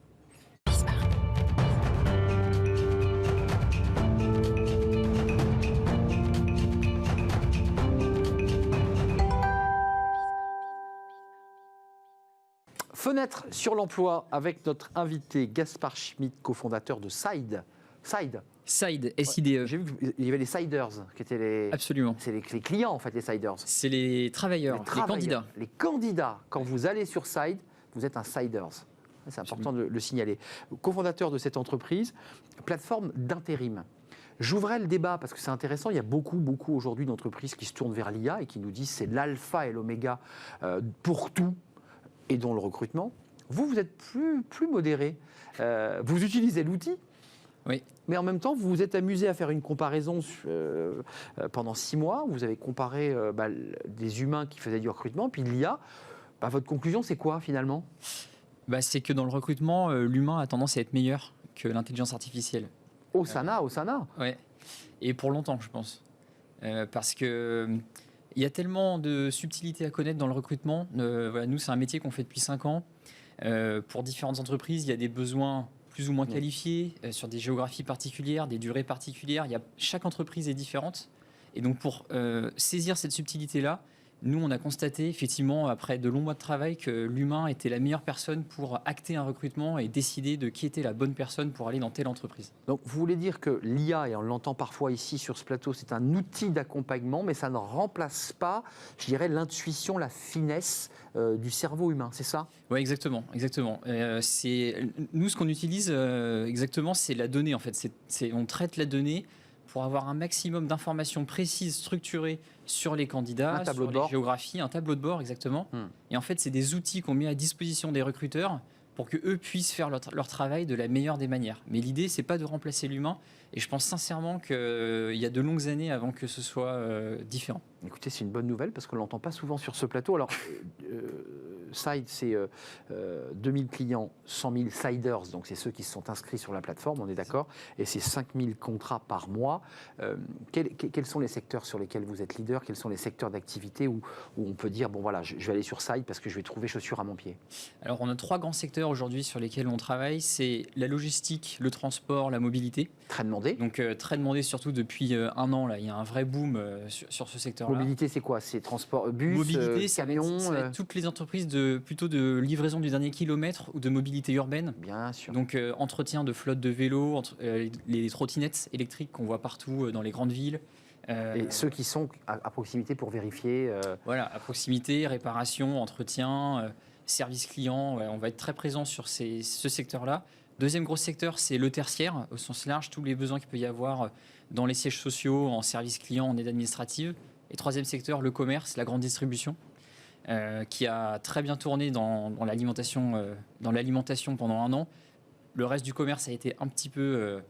Fenêtre sur l'emploi avec notre invité Gaspard Schmitt, cofondateur de Side. Side, S-I-D-E. J'ai vu qu'il y avait les Siders qui étaient les... Absolument. C'est les clients en fait, les Siders. C'est les travailleurs, les candidats. Les candidats, quand vous allez sur Side, vous êtes un Siders. C'est important de le signaler. Cofondateur de cette entreprise, plateforme d'intérim. J'ouvrais le débat parce que c'est intéressant. Il y a beaucoup aujourd'hui d'entreprises qui se tournent vers l'IA et qui nous disent c'est l'alpha et l'oméga pour tout, et dont le recrutement. Vous êtes plus modéré. Vous utilisez l'outil, oui. Mais en même temps, vous vous êtes amusé à faire une comparaison pendant 6 mois. Vous avez comparé des humains qui faisaient du recrutement, puis l'IA. Votre conclusion, c'est quoi finalement ? C'est que dans le recrutement, l'humain a tendance à être meilleur que l'intelligence artificielle. Osana. Ouais. Et pour longtemps, je pense. Parce que... il y a tellement de subtilités à connaître dans le recrutement. Nous, c'est un métier qu'on fait depuis 5 ans. Pour différentes entreprises, il y a des besoins plus ou moins qualifiés, sur des géographies particulières, des durées particulières. Chaque entreprise est différente. Et donc, pour saisir cette subtilité-là, nous, on a constaté, effectivement, après de longs mois de travail, que l'humain était la meilleure personne pour acter un recrutement et décider de qui était la bonne personne pour aller dans telle entreprise. Donc, vous voulez dire que l'IA, et on l'entend parfois ici sur ce plateau, c'est un outil d'accompagnement, mais ça ne remplace pas, je dirais, l'intuition, la finesse du cerveau humain, c'est ça ? Oui, exactement. Nous, ce qu'on utilise exactement, c'est la donnée, en fait. On traite la donnée pour avoir un maximum d'informations précises, structurées sur les candidats, sur les géographies, un tableau de bord, exactement. Et en fait, c'est des outils qu'on met à disposition des recruteurs pour qu'eux puissent faire leur travail de la meilleure des manières. Mais l'idée, c'est pas de remplacer l'humain. Et je pense sincèrement qu'il y a de longues années avant que ce soit différent. Écoutez, c'est une bonne nouvelle parce qu'on ne l'entend pas souvent sur ce plateau. Alors, Side, c'est 2000 clients, 100 000 Siders, donc c'est ceux qui se sont inscrits sur la plateforme, on est d'accord, et c'est 5000 contrats par mois. Quels sont les secteurs sur lesquels vous êtes leader ? Quels sont les secteurs d'activité où on peut dire, bon voilà, je vais aller sur Side parce que je vais trouver chaussures à mon pied ? Alors, on a 3 grands secteurs aujourd'hui sur lesquels on travaille. C'est la logistique, le transport, la mobilité. Très demandé. Donc, très demandé surtout depuis 1 an. Là, il y a un vrai boom sur ce secteur-là. Mobilité, c'est quoi ? C'est transport, bus, mobilité, camion ça va être toutes les entreprises plutôt de livraison du dernier kilomètre ou de mobilité urbaine. Bien sûr. Donc, entretien de flotte de vélos, les trottinettes électriques qu'on voit partout dans les grandes villes. Et ceux qui sont à proximité pour vérifier. Voilà, à proximité, réparation, entretien, service client. On va être très présent sur ce secteur-là. Deuxième gros secteur, c'est le tertiaire, au sens large, tous les besoins qu'il peut y avoir dans les sièges sociaux, en service client, en aide administrative. Et troisième secteur, le commerce, la grande distribution, qui a très bien tourné dans l'alimentation pendant 1 an. Le reste du commerce a été un petit peu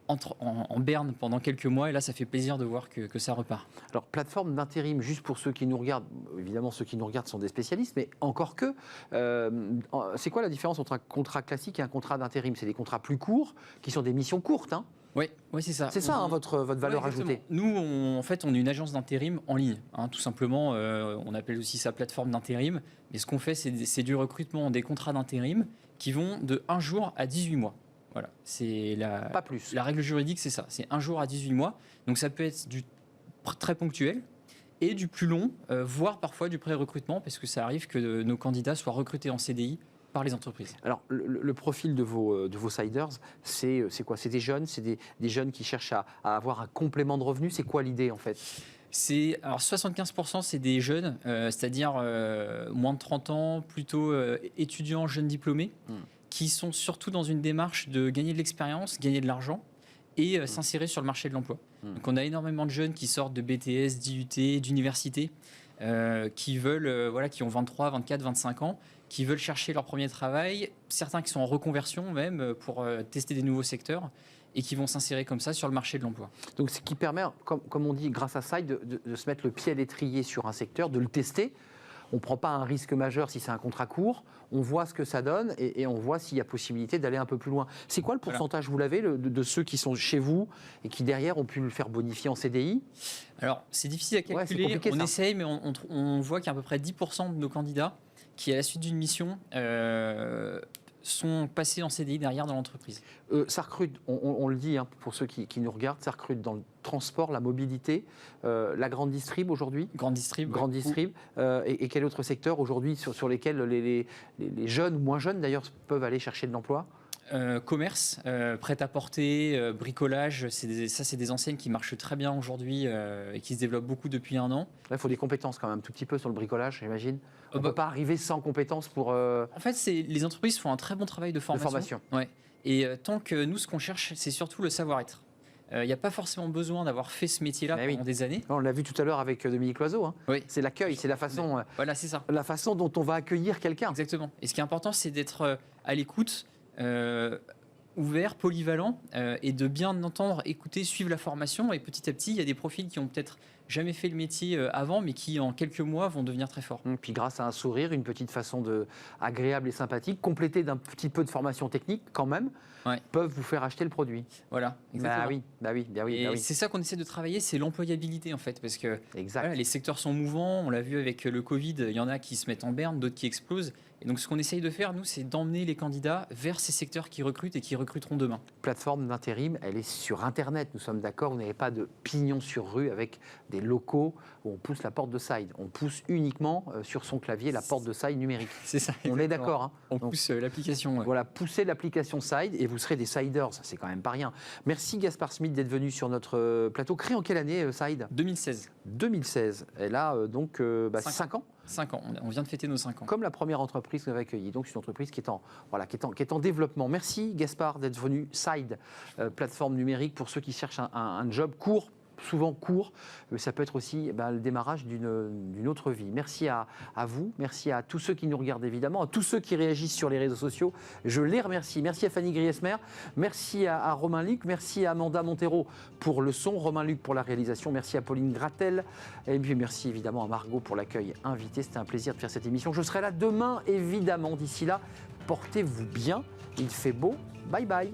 en berne pendant quelques mois, et là, ça fait plaisir de voir que ça repart. Alors, plateforme d'intérim, juste pour ceux qui nous regardent, évidemment, ceux qui nous regardent sont des spécialistes, mais encore que, c'est quoi la différence entre un contrat classique et un contrat d'intérim ? C'est des contrats plus courts, qui sont des missions courtes, hein ? Oui, c'est ça. C'est ça, votre valeur ajoutée. Nous, on est une agence d'intérim en ligne, tout simplement. On appelle aussi ça plateforme d'intérim. Mais ce qu'on fait, c'est du recrutement, des contrats d'intérim qui vont de 1 jour à 18 mois. Voilà, pas plus. La règle juridique, c'est ça. C'est 1 jour à 18 mois. Donc ça peut être du très ponctuel et du plus long, voire parfois du pré-recrutement, parce que ça arrive que nos candidats soient recrutés en CDI par les entreprises. Alors, le profil de vos Siders, c'est quoi ? C'est des jeunes, c'est des jeunes qui cherchent à avoir un complément de revenus. C'est quoi l'idée, en fait ? Alors 75% c'est des jeunes, c'est-à-dire moins de 30 ans, plutôt étudiants, jeunes diplômés, qui sont surtout dans une démarche de gagner de l'expérience, gagner de l'argent et s'insérer sur le marché de l'emploi. Donc on a énormément de jeunes qui sortent de BTS, d'IUT, d'université, qui veulent, qui ont 23, 24, 25 ans, qui veulent chercher leur premier travail, certains qui sont en reconversion même pour tester des nouveaux secteurs et qui vont s'insérer comme ça sur le marché de l'emploi. Donc ce qui permet, comme on dit, grâce à Side, de se mettre le pied à l'étrier sur un secteur, de le tester. On ne prend pas un risque majeur si c'est un contrat court, on voit ce que ça donne et on voit s'il y a possibilité d'aller un peu plus loin. C'est quoi le pourcentage, vous l'avez, de ceux qui sont chez vous et qui derrière ont pu le faire bonifier en CDI? Alors c'est difficile à calculer, on essaye, mais on voit qu'il y a à peu près 10% de nos candidats qui, à la suite d'une mission, sont passés en CDI derrière dans l'entreprise. Ça recrute, on le dit pour ceux qui nous regardent, ça recrute dans le transport, la mobilité, la grande distrib aujourd'hui. Grande distrib. Grande distrib. Et quel autre secteur aujourd'hui sur lesquels les jeunes ou moins jeunes d'ailleurs peuvent aller chercher de l'emploi? Commerce, prêt-à-porter, bricolage, c'est des enseignes qui marchent très bien aujourd'hui et qui se développent beaucoup depuis 1 an. Là, il faut des compétences quand même, un tout petit peu sur le bricolage, j'imagine. On ne peut pas arriver sans compétences pour... En fait, les entreprises font un très bon travail de formation. Ouais. Et tant que nous, ce qu'on cherche, c'est surtout le savoir-être. Il n'y a pas forcément besoin d'avoir fait ce métier-là pendant des années. On l'a vu tout à l'heure avec Dominique Loiseau. Oui. C'est l'accueil, c'est la façon... Voilà, c'est ça. La façon dont on va accueillir quelqu'un. Exactement. Et ce qui est important, c'est d'être à l'écoute, ouvert, polyvalent, et de bien entendre, écouter, suivre la formation. Et petit à petit, il y a des profils qui ont peut-être jamais fait le métier avant, mais qui en quelques mois vont devenir très forts. Puis grâce à un sourire, une petite façon agréable et sympathique, complétée d'un petit peu de formation technique quand même, peuvent vous faire acheter le produit. Voilà, exactement. Bah oui. C'est ça qu'on essaie de travailler, c'est l'employabilité en fait, parce que les secteurs sont mouvants, on l'a vu avec le Covid, il y en a qui se mettent en berne, d'autres qui explosent. Et donc ce qu'on essaye de faire, nous, c'est d'emmener les candidats vers ces secteurs qui recrutent et qui recruteront demain. Plateforme d'intérim, elle est sur Internet, nous sommes d'accord, vous n'avez pas de pignon sur rue avec des locaux où on pousse la porte de Side. On pousse uniquement sur son clavier la porte de Side numérique. C'est ça. On est d'accord. On pousse l'application. Voilà, poussez l'application Side et vous serez des Siders, c'est quand même pas rien. Merci Gaspard Smith d'être venu sur notre plateau. Créé en quelle année Side? 2016. 2016. Et là, donc, 5 ans 5 ans, on vient de fêter nos 5 ans. Comme la première entreprise que vous avez accueillie. Donc, c'est une entreprise qui est en développement. Merci Gaspard d'être venu. Side, plateforme numérique pour ceux qui cherchent un job court, souvent court, mais ça peut être aussi le démarrage d'une autre vie. Merci à vous, merci à tous ceux qui nous regardent évidemment, à tous ceux qui réagissent sur les réseaux sociaux. Je les remercie. Merci à Fanny Griesmer, merci à Romain Luc, merci à Amanda Montero pour le son, Romain Luc pour la réalisation, merci à Pauline Gratel, et puis merci évidemment à Margot pour l'accueil invité. C'était un plaisir de faire cette émission. Je serai là demain évidemment. D'ici là, portez-vous bien. Il fait beau. Bye bye.